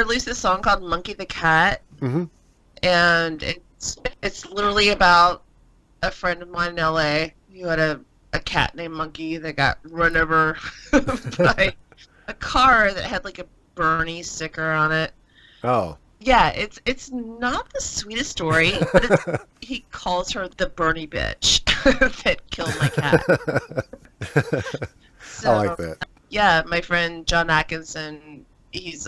released this song called Monkey the Cat, Mm-hmm. and it's literally about a friend of mine in LA who had a cat named Monkey that got run over by a car that had like a Bernie sticker on it. Oh. Yeah, it's not the sweetest story, but he calls her the Bernie bitch that killed my cat. I like that. Yeah, my friend John Atkinson, he's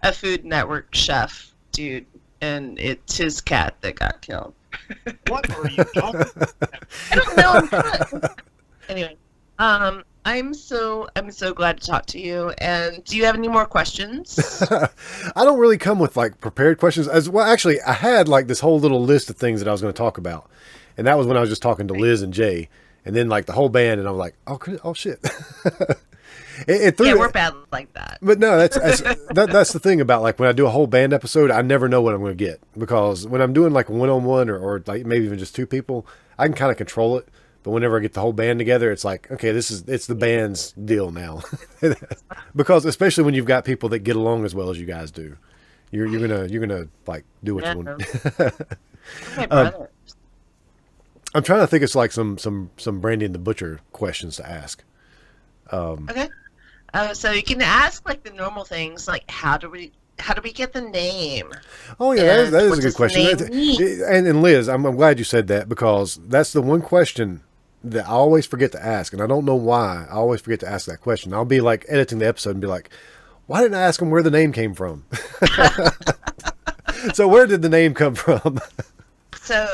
a Food Network chef dude, and it's his cat that got killed. What are you talking about? I don't know. I'm not. Anyway, I'm so glad to talk to you. And do you have any more questions? I don't really come with like prepared questions as well. Actually, I had like this whole little list of things that I was going to talk about, and that was when I was just talking to Liz and Jay, and then like the whole band, and I'm like, oh shit. It threw Yeah, me- we're bad like that. But no, that's the thing about like when I do a whole band episode, I never know what I'm going to get, because when I'm doing like one-on-one or like maybe even just two people, I can kind of control it. But whenever I get the whole band together, it's like, okay, it's the band's deal now. Because especially when you've got people that get along as well as you guys do, you're gonna like do what you want. My brother. I'm trying to think of like some Brandy and the Butcher questions to ask. Okay. So you can ask like the normal things, like how do we get the name? Oh yeah, And that is what a good does the question. name That's- And Liz, I'm glad you said that, because that's the one question that I always forget to ask, and I don't know why. I always forget to ask that question. I'll be like editing the episode and be like, why didn't I ask him where the name came from? So where did the name come from? So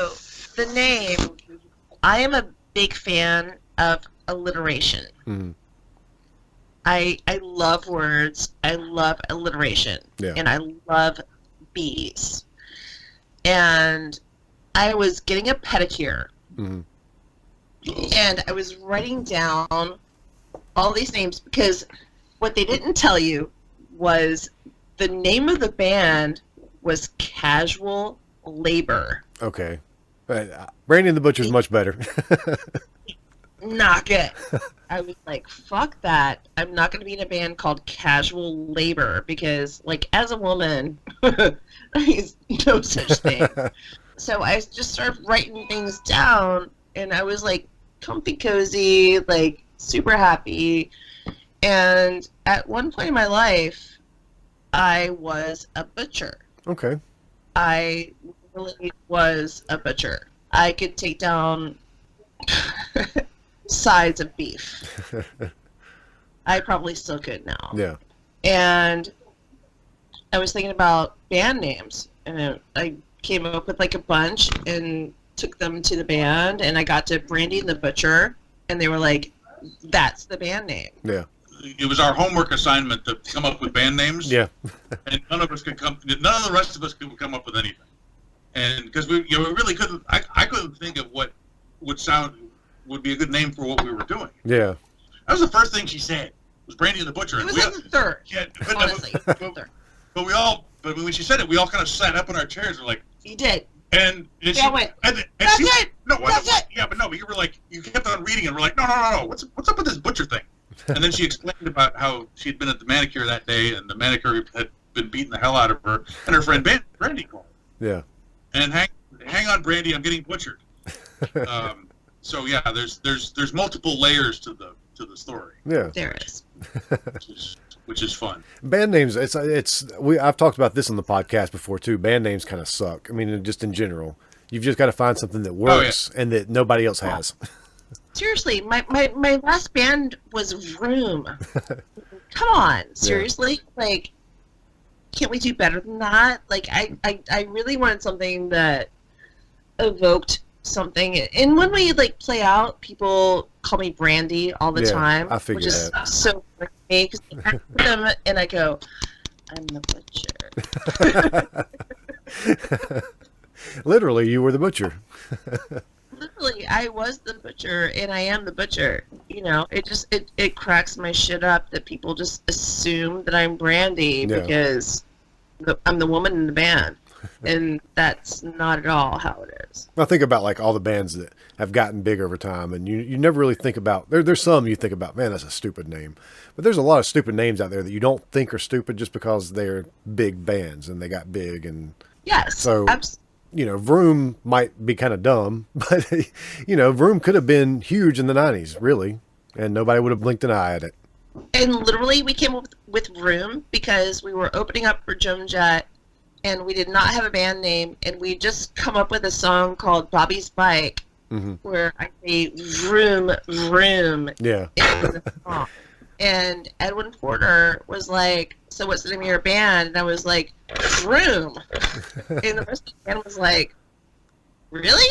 the name, I am a big fan of alliteration. Mhm. I love words. I love alliteration. Yeah. And I love bees. And I was getting a pedicure. Mhm. And I was writing down all these names, because what they didn't tell you was the name of the band was Casual Labor. Okay. Brandy and the Butcher is much better. Not good. I was like, fuck that. I'm not going to be in a band called Casual Labor, because, like, as a woman, there's no such thing. So I just started writing things down, and I was like, comfy cozy, like, super happy. And at one point in my life, I was a butcher. Okay. I really was a butcher. I could take down sides of beef. I probably still could now. Yeah. And I was thinking about band names, and I came up with like a bunch and took them to the band, and I got to Brandy and the Butcher, and they were like, that's the band name. Yeah. It was our homework assignment to come up with band names. Yeah. And none of the rest of us could come up with anything. And because we really couldn't, I couldn't think of what would be a good name for what we were doing. Yeah. That was the first thing she said, was Brandy and the Butcher. It was like the third, Yeah, honestly. Third. but when she said it, we all kind of sat up in our chairs and were like, You did. and she Yeah, wait. and That's she, it! No, That's it! Yeah, but no, but you were like, you kept on reading and we're like, no, what's up with this butcher thing? And then she explained about how she'd been at the manicure that day, and the manicure had been beating the hell out of her, and her friend Brandy called. Yeah. And hang on, Brandy, I'm getting butchered. So yeah, there's multiple layers to the story, Yeah. There is. which is fun. Band names, I've talked about this on the podcast before too. Band names kind of suck. I mean, just in general, you've just got to find something that works and that nobody else has. Seriously, my last band was Vroom. Come on, seriously? Like, can't we do better than that? Like, I really wanted something that evoked something. And when we, like, play out, people call me Brandy all the time. I figured which is that. so funny to me, because I look at them and I go, I'm the butcher. Literally, you were the butcher. Literally, I was the butcher, and I am the butcher. You know, it cracks my shit up that people just assume that I'm Brandy Yeah. because I'm the woman in the band. And that's not at all how it is. I think about like all the bands that have gotten big over time, and you never really think about. There's some you think about, man, that's a stupid name, but there's a lot of stupid names out there that you don't think are stupid just because they're big bands and they got big, and Yes. so Vroom might be kind of dumb, but Vroom could have been huge in the '90s, really, and nobody would have blinked an eye at it. And literally, we came up with Vroom because we were opening up for Joan Jett, and we did not have a band name, and we just come up with a song called Bobby's Bike, where I say vroom, vroom Yeah. in the song. And Edwin Porter was like, so what's the name of your band? And I was like, Vroom. And the rest of the band was like, really?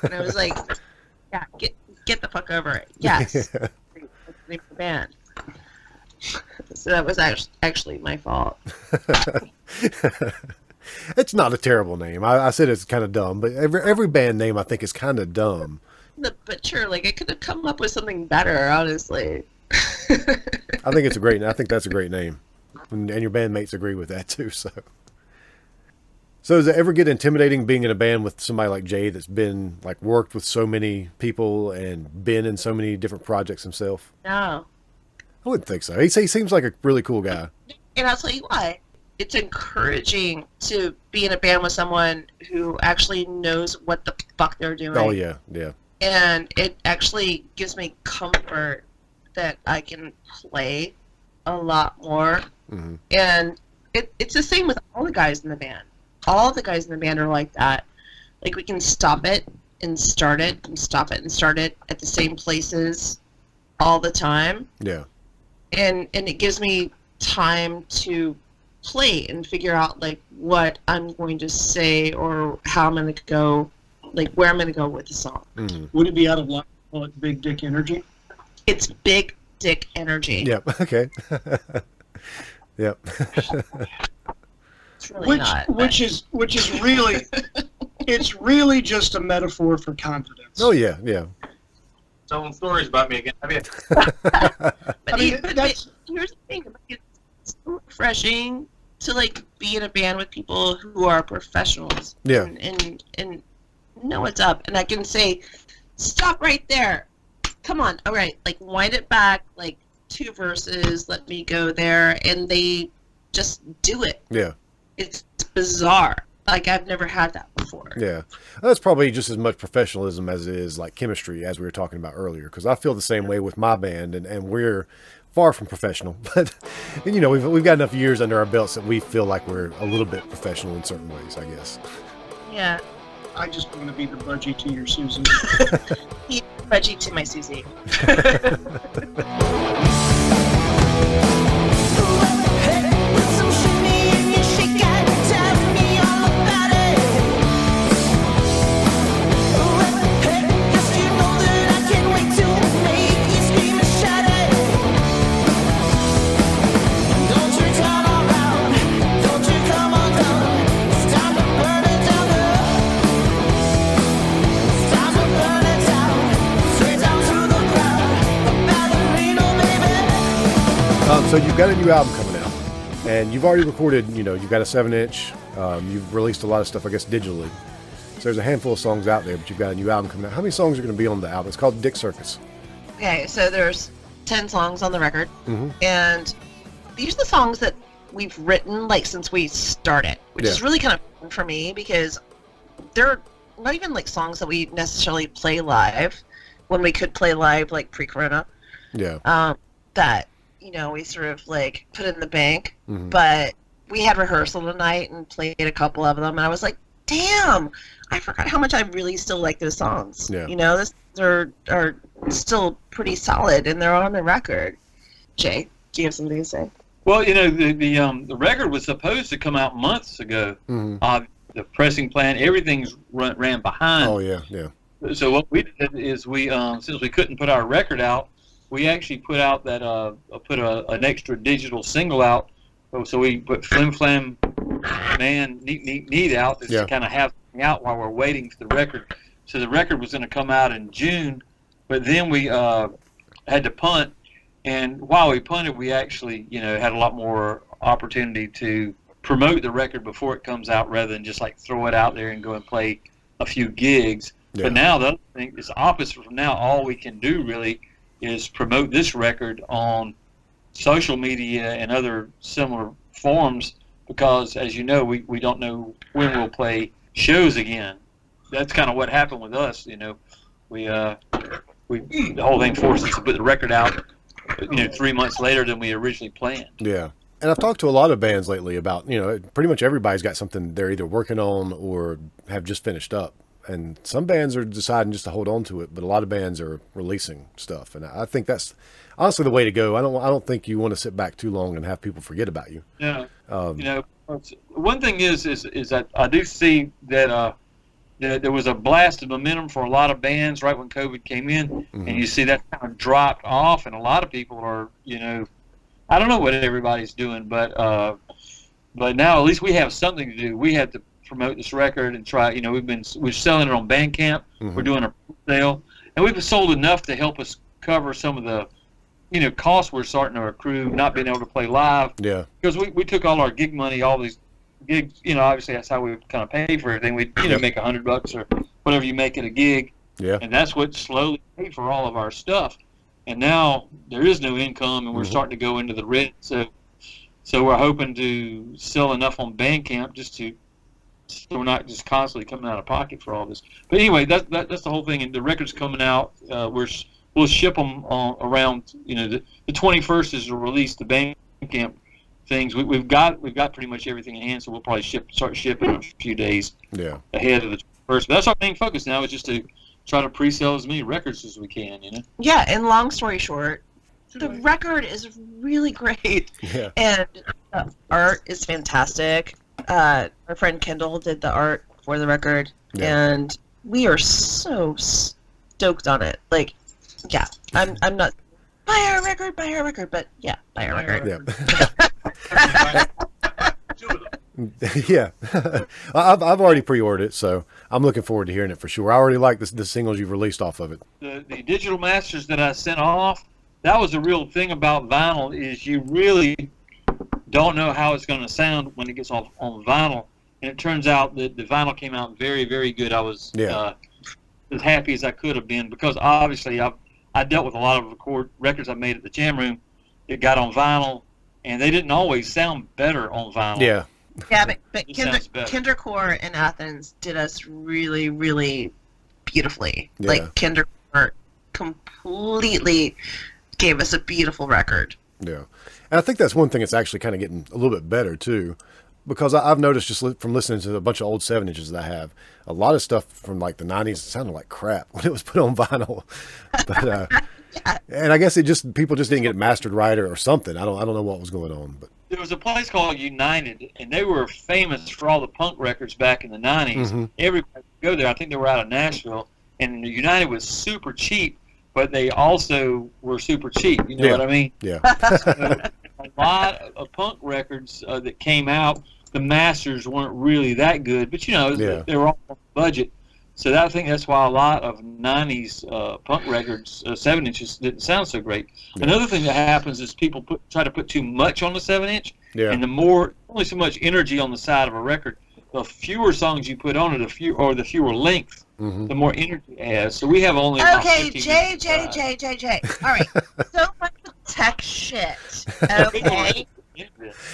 And I was like, yeah, get the fuck over it. Yes. That's the name of the band. So that was actually my fault. It's not a terrible name. I said it's kind of dumb, but every band name I think is kind of dumb. But sure, like I could have come up with something better, honestly. I think it's a great. I think that's a great name, and your bandmates agree with that too. So does it ever get intimidating being in a band with somebody like Jay that's been like worked with so many people and been in so many different projects himself? No. I wouldn't think so. He seems like a really cool guy. And I'll tell you why. It's encouraging to be in a band with someone who actually knows what the fuck they're doing. Oh yeah, yeah. And it actually gives me comfort that I can play a lot more. Mm-hmm. And it's the same with all the guys in the band. All the guys in the band are like that. Like we can stop it and start it and stop it and start it at the same places all the time. Yeah. And it gives me time to play and figure out like what I'm going to say or how I'm going to go, like where I'm going to go with the song. Mm-hmm. Would it be out of line to call it big dick energy? It's big dick energy. Yep. Okay. Yep. It's really not. Which is really, it's really just a metaphor for confidence. Oh yeah, yeah. Telling stories about me again. I mean, I mean, that's here's the thing. It's so refreshing to like be in a band with people who are professionals. Yeah. And know what's up, and I can say, stop right there. Come on, all right, like wind it back, like 2 verses. Let me go there, and they just do it. Yeah. It's bizarre. Like I've never had that before. Yeah, that's probably just as much professionalism as it is like chemistry, as we were talking about earlier. Because I feel the same way with my band, and we're far from professional. But we've got enough years under our belts that we feel like we're a little bit professional in certain ways, I guess. Yeah. I just want to be the budgie to your Susan. He budgie to my Susie. So you've got a new album coming out, and you've already recorded, you've got a 7-inch, you've released a lot of stuff, I guess, digitally. So there's a handful of songs out there, but you've got a new album coming out. How many songs are going to be on the album? It's called Dick Circus. Okay, so there's 10 songs on the record, and these are the songs that we've written, like, since we started, which is really kind of fun for me, because they're not even, like, songs that we necessarily play live, when we could play live, like, pre-corona. Yeah. That we sort of like put in the bank, but we had rehearsal tonight and played a couple of them, and I was like, damn, I forgot how much I really still like those songs. Yeah. Those are still pretty solid, and they're on the record. Jay, do you have something to say? well, the record was supposed to come out months ago. The pressing plan, everything's ran behind. Oh yeah, yeah. So what we did is we, since we couldn't put our record out, we actually put out that an extra digital single out. So we put Flim Flam Man Neat out to kind of have something out while we're waiting for the record. So the record was going to come out in June, but then we had to punt. And while we punted, we actually had a lot more opportunity to promote the record before it comes out rather than just like throw it out there and go and play a few gigs. Yeah. But now the other thing is opposite. From now, all we can do really is promote this record on social media and other similar forms, because as you know, we don't know when we'll play shows again. That's kind of what happened with us. We the whole thing forced us to put the record out 3 months later than we originally planned. Yeah. And I've talked to a lot of bands lately about, pretty much everybody's got something they're either working on or have just finished up. And some bands are deciding just to hold on to it, but a lot of bands are releasing stuff. And I think that's honestly the way to go. I don't think you want to sit back too long and have people forget about you. Yeah. One thing is that I do see that there was a blast of momentum for a lot of bands right when COVID came in, Mm-hmm. and you see that kind of dropped off, and a lot of people are, I don't know what everybody's doing, but now at least we have something to do. We have to promote this record and try. We're selling it on Bandcamp. Mm-hmm. We're doing a sale, and we've sold enough to help us cover some of the costs we're starting to accrue, not being able to play live. Yeah. Because we took all our gig money, all these gigs, obviously that's how we kind of pay for everything. We make $100 or whatever you make at a gig. Yeah. And that's what slowly paid for all of our stuff. And now there is no income, and we're starting to go into the red. So we're hoping to sell enough on Bandcamp so we're not just constantly coming out of pocket for all this. But anyway, that's the whole thing. And the record's coming out. We'll ship them around. The 21st is to release the Bandcamp things. We've got pretty much everything in hand, so we'll probably start shipping in a few days ahead of the 21st. But that's our main focus now, is just to try to pre-sell as many records as we can. Yeah, and long story short, the record is really great. Yeah. And the art is fantastic. Our friend Kendall did the art for the record, and we are so stoked on it. Like, yeah, I'm not buy our record, but yeah, buy our record. Yeah. Yeah. I've already pre-ordered it, so I'm looking forward to hearing it for sure. I already like the singles you've released off of it. The digital masters that I sent off, that was the real thing about vinyl, is you really don't know how it's going to sound when it gets off on vinyl. And it turns out that the vinyl came out very, very good. I was as happy as I could have been, because obviously I dealt with a lot of records I made at the Jam Room that got on vinyl, and they didn't always sound better on vinyl. Yeah. Yeah, but Kindercore in Athens did us really, really beautifully. Yeah. Like, Kindercore completely gave us a beautiful record. Yeah. And I think that's one thing that's actually kind of getting a little bit better, too, because I've noticed just from listening to a bunch of old 7-inches that I have, a lot of stuff from like the 90s sounded like crap when it was put on vinyl. But and I guess people just didn't get it mastered right or something. I don't know what was going on, but there was a place called United, and they were famous for all the punk records back in the 90s. Mm-hmm. Everybody would go there. I think they were out of Nashville, and United was super cheap, but they also were super cheap. You know what I mean? Yeah. So, a lot of punk records that came out, the masters weren't really that good, but they were all on budget. So I think that's why a lot of 90s punk records, 7-inches, didn't sound so great. Yeah. Another thing that happens is people try to put too much on the 7-inch, and only so much energy on the side of a record. The fewer songs you put on it, the fewer length, the more energy it has. So we have only Okay, Jay. All right, so much tech shit. Okay.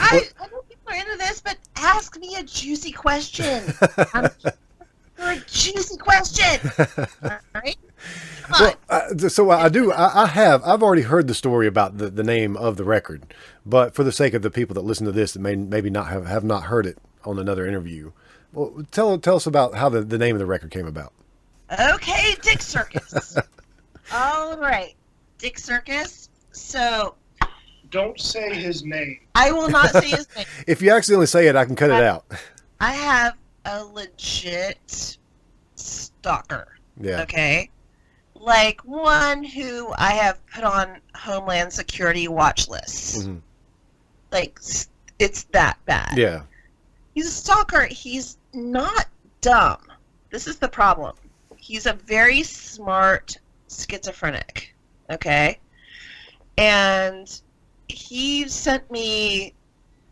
I know people are into this, but ask me a juicy question. For a juicy question. All right? Come on. So I've already heard the story about the name of the record, but for the sake of the people that listen to this that maybe not have not heard it on another interview, well, tell us about how the name of the record came about. Okay, Dick Circus. All right, Dick Circus. So Don't say his name. I will not say his name. If you accidentally say it, I can cut it out. I have a legit stalker. Yeah. Okay? Like one who I have put on Homeland Security watch lists. Mm-hmm. Like, it's that bad. Yeah. He's a stalker. He's not dumb. This is the problem. He's a very smart schizophrenic. Okay? And he sent me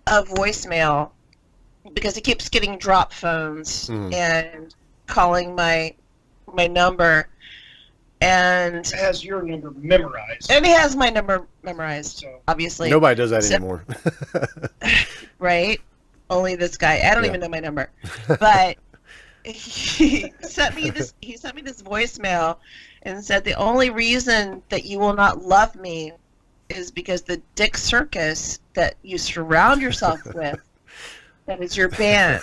a voicemail because he keeps getting drop phones and calling my number, and Has your number memorized. he has my number memorized, So- obviously. Nobody does that anymore. Right? Only this guy. I don't Yeah. even know my number. But he sent me this voicemail and said the only reason that you will not love me is because the dick circus that you surround yourself with, that is your band.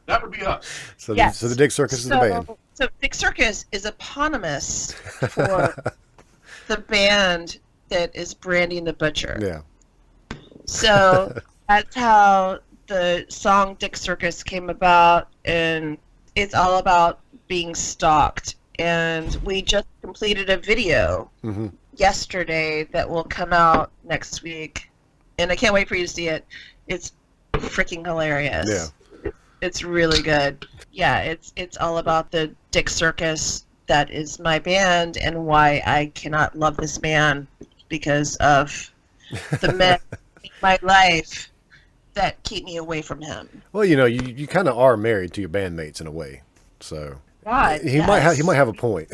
That would be us. So, Yes. so the Dick Circus is the band. So Dick Circus is eponymous for the band that is Brandy and the Butcher. Yeah. So that's how the song Dick Circus came about, and it's all about being stalked. And we just completed a video yesterday that will come out next week, and I can't wait for you to see it. It's freaking hilarious. Yeah. It's really good. Yeah, it's all about the Dick Circus that is my band and why I cannot love this man because of the men in my life that keep me away from him. Well, you kind of are married to your bandmates in a way, so God, he might have a point.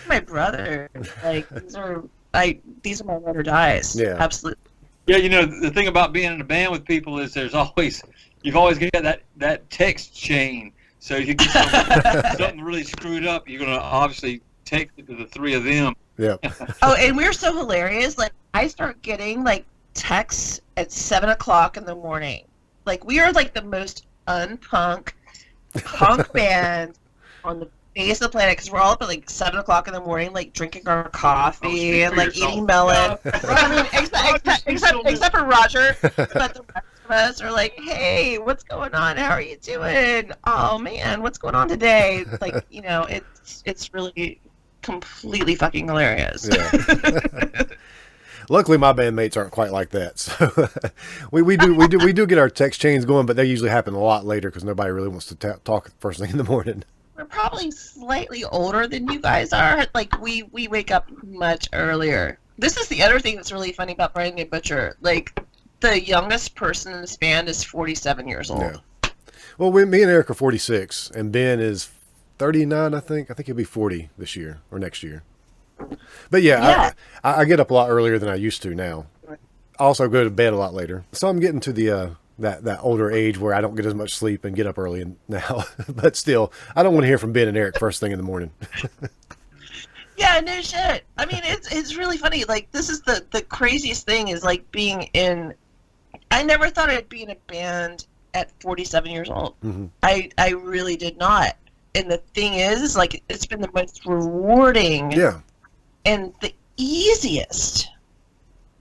my brother. Like these are my ride or dies. Yeah. Absolutely. Yeah, the thing about being in a band with people is you've always got that text chain. So if you get something really screwed up, you're gonna obviously take it to the three of them. Yeah. Oh, and we're so hilarious. Like I start getting like texts at 7:00 in the morning. Like we are like the most punk band on the face of the planet because we're all up at like 7:00 in the morning, like drinking our coffee and like eating melon. I mean, except for Roger, but the rest of us are like, "Hey, what's going on? How are you doing? Oh man, what's going on today?" Like, it's really completely fucking hilarious. Yeah. Luckily, my bandmates aren't quite like that, so we do get our text chains going, but they usually happen a lot later because nobody really wants to talk first thing in the morning. We're probably slightly older than you guys are. Like we wake up much earlier. This is the other thing that's really funny about Brandy and Butcher. Like the youngest person in this band is 47 years old. Yeah. Well, me and Eric are 46, and Ben is 39. I think he'll be 40 this year or next year. But yeah. I get up a lot earlier than I used to now. I also go to bed a lot later. So I'm getting to the that older age where I don't get as much sleep and get up early now. But still, I don't want to hear from Ben and Eric first thing in the morning. Yeah, no shit. I mean, it's really funny. Like this is the craziest thing is like being in. I never thought I'd be in a band at 47 years old. Mm-hmm. I really did not. And the thing is like it's been the most rewarding. Yeah. And the easiest,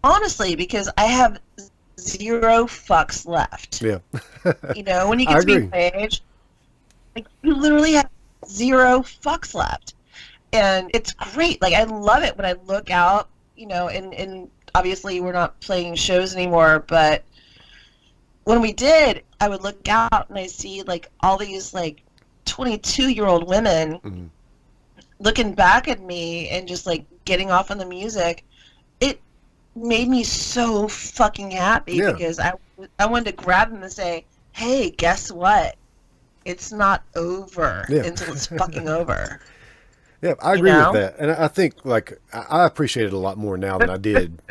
honestly, because I have 0 fucks left. Yeah. When you I get to be agree. my age, like you literally have 0 fucks left, and it's great. Like I love it when I look out, and obviously we're not playing shows anymore, but when we did, I would look out and I see like all these like 22-year-old women. Mm-hmm. Looking back at me and just like getting off on the music, it made me so fucking happy because I wanted to grab them and say, "Hey, guess what? It's not over until it's fucking over." Yeah, I agree with that, and I think like I appreciate it a lot more now than I did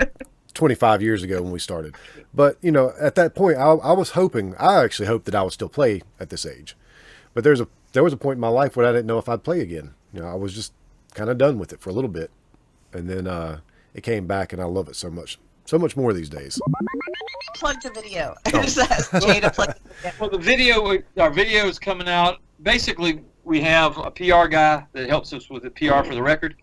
25 years ago when we started. But at that point, I actually hoped that I would still play at this age. But there was a point in my life where I didn't know if I'd play again. I was just kind of done with it for a little bit, and then it came back, and I love it so much more these days. Plug the video. I just asked Jay to plug the video. Well, our video is coming out. Basically, we have a PR guy that helps us with the PR for the record,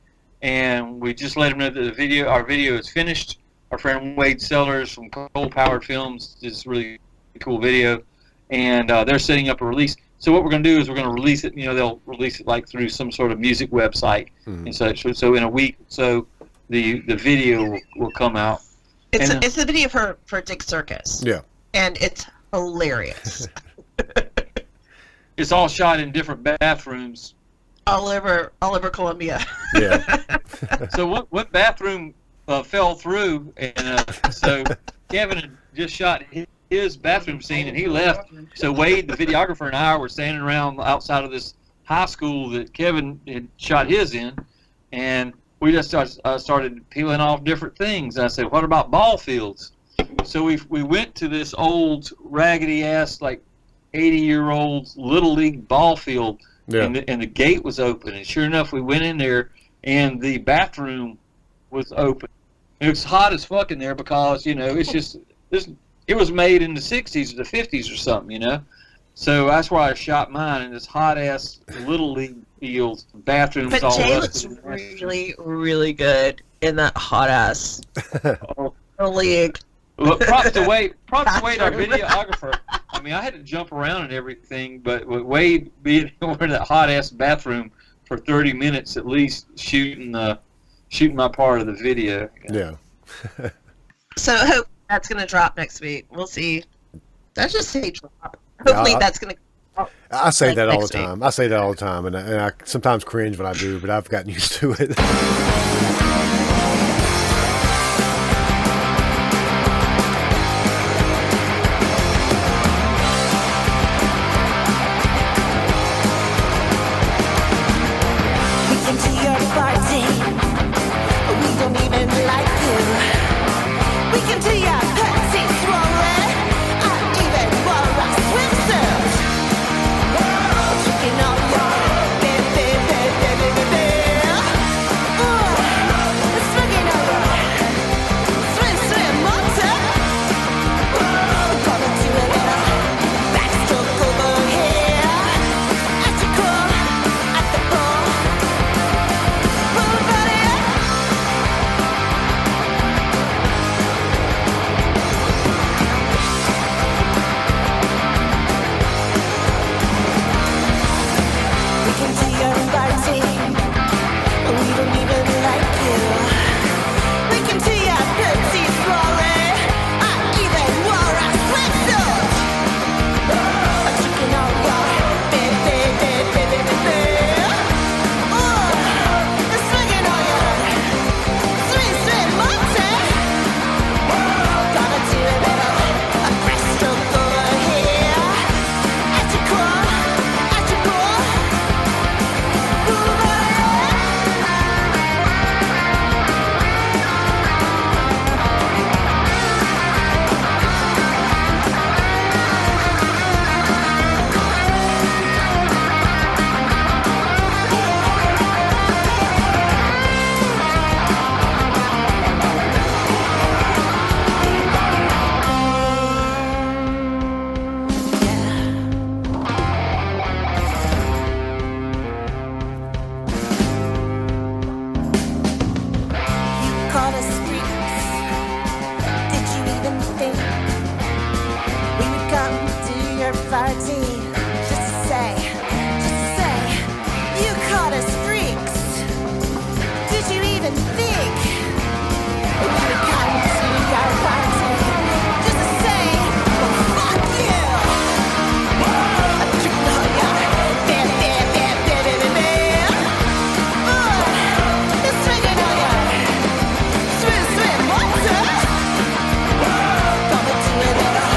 and we just let him know that our video is finished. Our friend Wade Sellers from Coal Powered Films did this really cool video, and they're setting up a release. So what we're going to do is we're going to release it. They'll release it like through some sort of music website and such. So in a week, so the video will come out. It's a video for Dick Circus. Yeah, and it's hilarious. It's all shot in different bathrooms. All over Columbia. Yeah. So what bathroom fell through, and so Kevin had just shot his bathroom scene and he left. So Wade, the videographer, and I were standing around outside of this high school that Kevin had shot his in, and we just started peeling off different things. I said, what about ball fields? So we went to this old raggedy ass, like 80-year-old little league ball field, and the gate was open, and sure enough we went in there and the bathroom was open. It was hot as fuck in there because, you know, it's just it was made in the 60s or the 50s or something, you know. So that's why I shot mine in this hot ass little league field, bathrooms But all Jay looks rusted. really, really good in that hot ass league. Look, props to Wade, our videographer. I mean, I had to jump around and everything, but with Wade being over that hot ass bathroom for 30 minutes at least, shooting my part of the video. Yeah. So I hope that's gonna drop next week. We'll see. Let's just say drop. Hopefully that's gonna. I say like that all the next week. time. I say that all the time, and I sometimes cringe when I do, but I've gotten used to it. We came to your party, but we don't even like you. We came to your party, swollen. I even wore a swimsuit. Taking all your baby. Smoking all your swim motor. Gonna do a little backstroke over here. At your core, at the ball. Move body up. We came to your party, but we don't even like you. We came to your dirty swollen. I even wore a swimsuit. Drinking all your baby. Swinging all your swim motor. Gonna do a little breaststroke over here. At your core, at your core. Move body up. You called us freaks. Did you even think we would come to your party just to say, you called us freaks? Did you even think we would come to your party just to say, well, fuck you? I'm drinking all your baby. You're swinging all your swim motor. Gonna do a little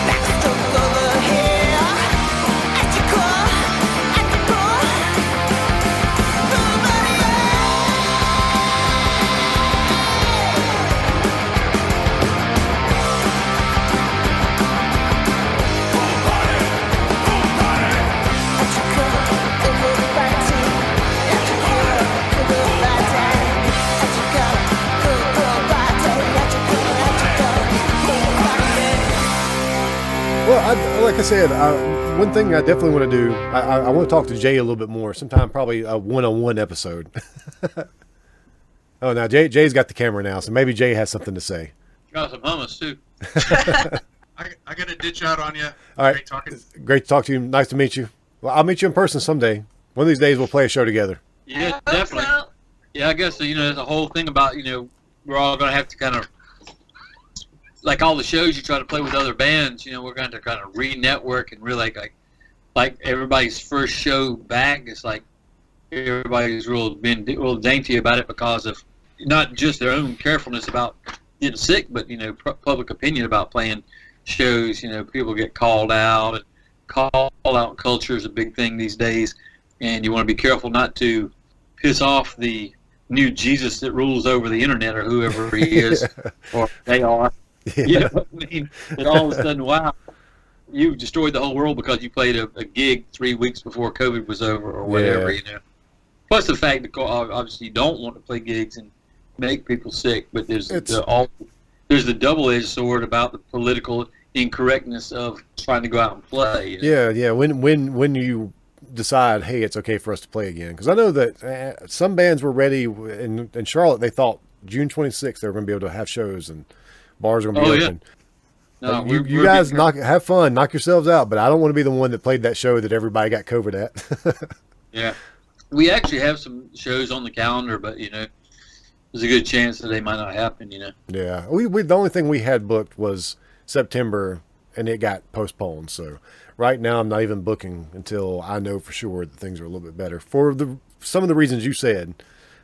backstroke over here. At your core, at the core. Move body At your core, over the party. At your core, over the party. At your core, over the party. At your core, over the party. Well, like I said, one thing I definitely want to do, I want to talk to Jay a little bit more, sometime probably a one-on-one episode. Oh, now Jay's got the camera now, so maybe Jay has something to say. Got some hummus too. I got to ditch out on you. All right. Great talking. Great to talk to you. Nice to meet you. Well, I'll meet you in person someday. One of these days we'll play a show together. Yeah, definitely. Yeah, I guess, you know, there's a whole thing about, you know, we're all going to have to kind of, like all the shows you try to play with other bands, you know, we're going to kind of re-network and really like everybody's first show back. It's like everybody's been real dainty about it because of not just their own carefulness about getting sick, but, you know, public opinion about playing shows, people get called out, and call out culture is a big thing these days, and you want to be careful not to piss off the new Jesus that rules over the internet or whoever he is or they are. Yeah. You know what I mean? And all of a sudden, wow, you destroyed the whole world because you played a gig 3 weeks before COVID was over or whatever, Yeah. Plus the fact that obviously you don't want to play gigs and make people sick, but there's the double-edged sword about the political incorrectness of trying to go out and play. Yeah. When you decide, hey, it's okay for us to play again, because I know that some bands were ready in Charlotte. They thought June 26th they were going to be able to have shows and bars are going to be open. No, you guys have fun, knock yourselves out, but I don't want to be the one that played that show that everybody got COVID at. Yeah, we actually have some shows on the calendar, but there's a good chance that they might not happen. Yeah, we the only thing we had booked was September, and it got postponed. So right now I'm not even booking until I know for sure that things are a little bit better for some of the reasons you said,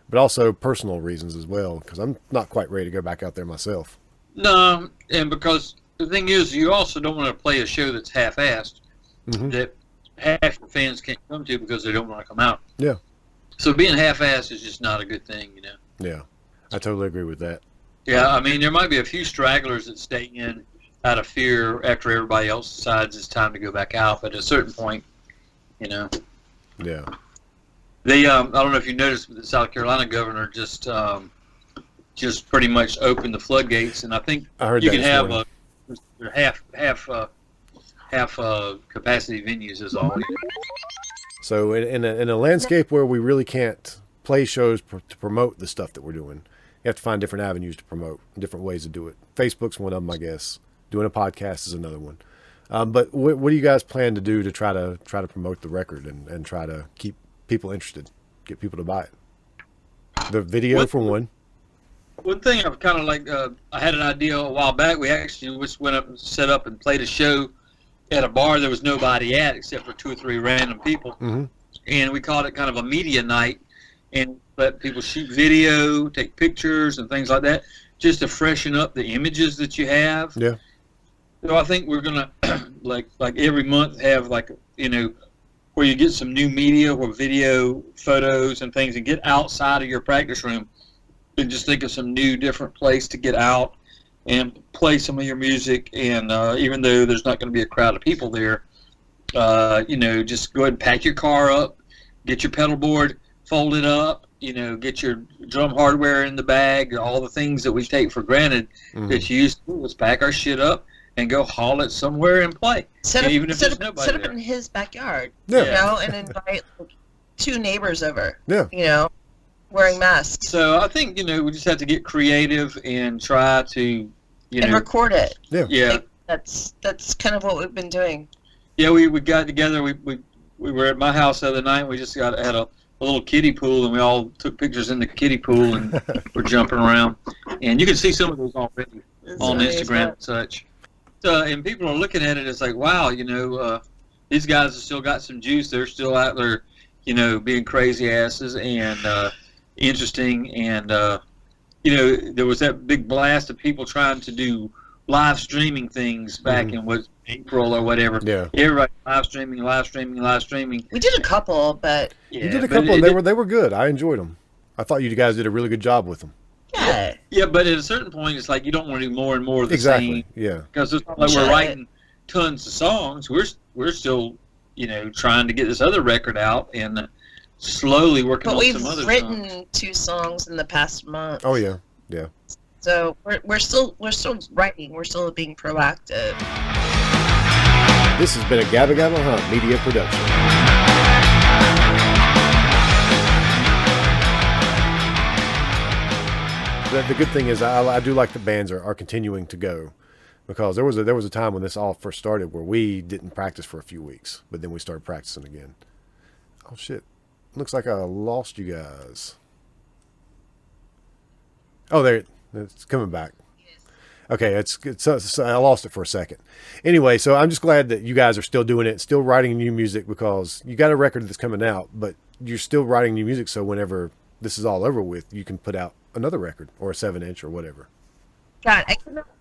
but also personal reasons as well, because I'm not quite ready to go back out there myself. No, and because the thing is, you also don't want to play a show that's half-assed that half your fans can't come to because they don't want to come out. Yeah. So being half-assed is just not a good thing, Yeah, I totally agree with that. Yeah, I mean, there might be a few stragglers that stay in out of fear after everybody else decides it's time to go back out, but at a certain point, Yeah. They, I don't know if you noticed, but the South Carolina governor just pretty much opened the floodgates, and I think I heard you that can this have morning. half capacity venues is all. So in a landscape where we really can't play shows to promote the stuff that we're doing, you have to find different avenues to promote, different ways to do it. Facebook's one of them, I guess. Doing a podcast is another one. But what do you guys plan to do to try to promote the record and try to keep people interested, get people to buy it? The video for one. One thing I've kind of like, I had an idea a while back. We actually just went up and set up and played a show at a bar there was nobody at except for 2 or 3 random people. Mm-hmm. And we called it kind of a media night and let people shoot video, take pictures and things like that, just to freshen up the images that you have. Yeah. So I think we're going to, like every month, have where you get some new media or video, photos and things and get outside of your practice room and just think of some new, different place to get out and play some of your music. And even though there's not going to be a crowd of people there, just go ahead and pack your car up, get your pedal board folded up, get your drum hardware in the bag, all the things that we take for granted that you used to do. Let's pack our shit up and go haul it somewhere and play. Set up there. in his backyard, Yeah. and invite 2 neighbors over. Yeah. Wearing masks. So I think, we just have to get creative and try to, and record it. Yeah. Like, that's kind of what we've been doing. Yeah, we got together. We were at my house the other night. We just had a little kiddie pool, and we all took pictures in the kiddie pool and we're jumping around. And you can see some of those already on Instagram and such. So, and people are looking at it. It's like, wow, these guys have still got some juice. They're still out there, being crazy asses and interesting. And there was that big blast of people trying to do live streaming things back in April or whatever. Yeah. Everybody live streaming. We did a couple, but You did a couple, and they were good. I enjoyed them. I thought you guys did a really good job with them. yeah. Yeah, but at a certain point, it's like you don't want to do more and more of the Exactly. same. Yeah. Because it's not like we're writing tons of songs. We're still, trying to get this other record out and slowly working But on we've some other written songs. 2 songs in the past month. Oh yeah. Yeah. So we're still writing. We're still being proactive. This has been a Gabba Gabba Hunt media production. The good thing is I do like the bands are continuing to go, because there was a time when this all first started where we didn't practice for a few weeks, but then we started practicing again. Oh shit. Looks like I lost you guys. Oh, there it's coming back. Okay, it's I lost it for a second. Anyway, so I'm just glad that you guys are still doing it, still writing new music, because you got a record that's coming out, but you're still writing new music, so whenever this is all over with, you can put out another record or a 7-inch or whatever. God,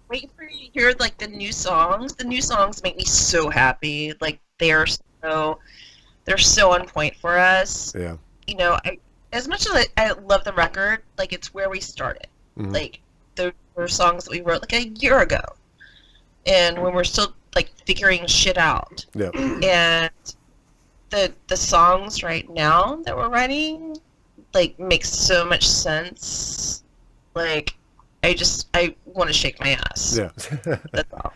wait for you to hear like the new songs. The new songs make me so happy. Like they're so on point for us. Yeah. You know, as much as I love the record, like it's where we started. Mhm. Like there were songs that we wrote like a year ago, and when we're still like figuring shit out. Yeah. And the songs right now that we're writing like make so much sense. Like I want to shake my ass. Yeah. That's all.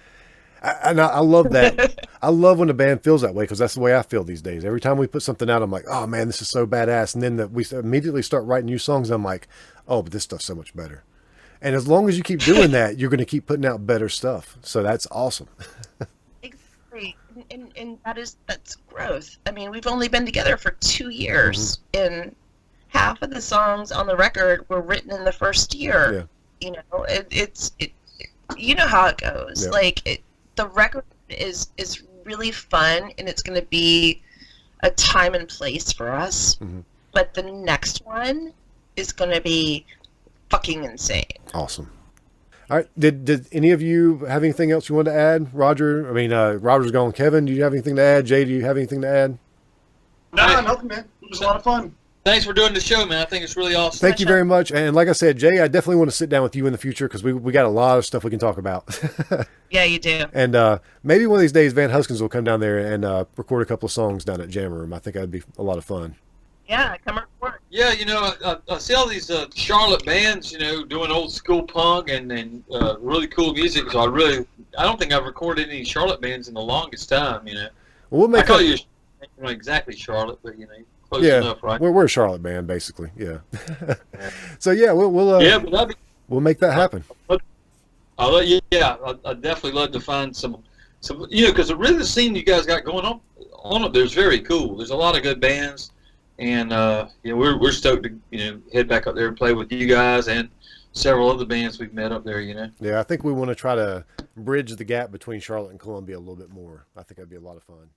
I love that. I love when the band feels that way because that's the way I feel these days. Every time we put something out, I'm like, oh man, this is so badass. And then we immediately start writing new songs. I'm like, oh, but this stuff's so much better. And as long as you keep doing that, you're going to keep putting out better stuff. So that's awesome. Exactly. And that's growth. I mean, we've only been together for 2 years, and half of the songs on the record were written in the first year. Yeah. You know, it's you know how it goes. Yeah. Like the record is really fun, and it's going to be a time and place for us. Mhm. But the next one is going to be fucking insane. Awesome. All right. Did any of you have anything else you wanted to add? Roger's gone. Kevin, do you have anything to add? Jay, do you have anything to add? No, nothing, man. It was a lot of fun. Thanks for doing the show, man. I think it's really awesome. Thank you very much. And like I said, Jay, I definitely want to sit down with you in the future because we got a lot of stuff we can talk about. Yeah, you do. And maybe one of these days, Van Huskins will come down there and record a couple of songs down at Jammer Room. I think that'd be a lot of fun. Yeah, come record. Yeah, you know, I see all these Charlotte bands, you know, doing old school punk and really cool music. So I don't think I've recorded any Charlotte bands in the longest time, you know. Well, we'll I make call you not exactly Charlotte, but, you know, close enough, right? we're a Charlotte band, basically. Yeah. So, yeah, we'll but we'll make that happen. I'd definitely love to find some, you know, because really the scene you guys got going on up there is very cool. There's a lot of good bands, and you know, we're stoked to, you know, head back up there and play with you guys and several other bands we've met up there, you know. Yeah, I think we want to try to bridge the gap between Charlotte and Columbia a little bit more. I think that'd be a lot of fun.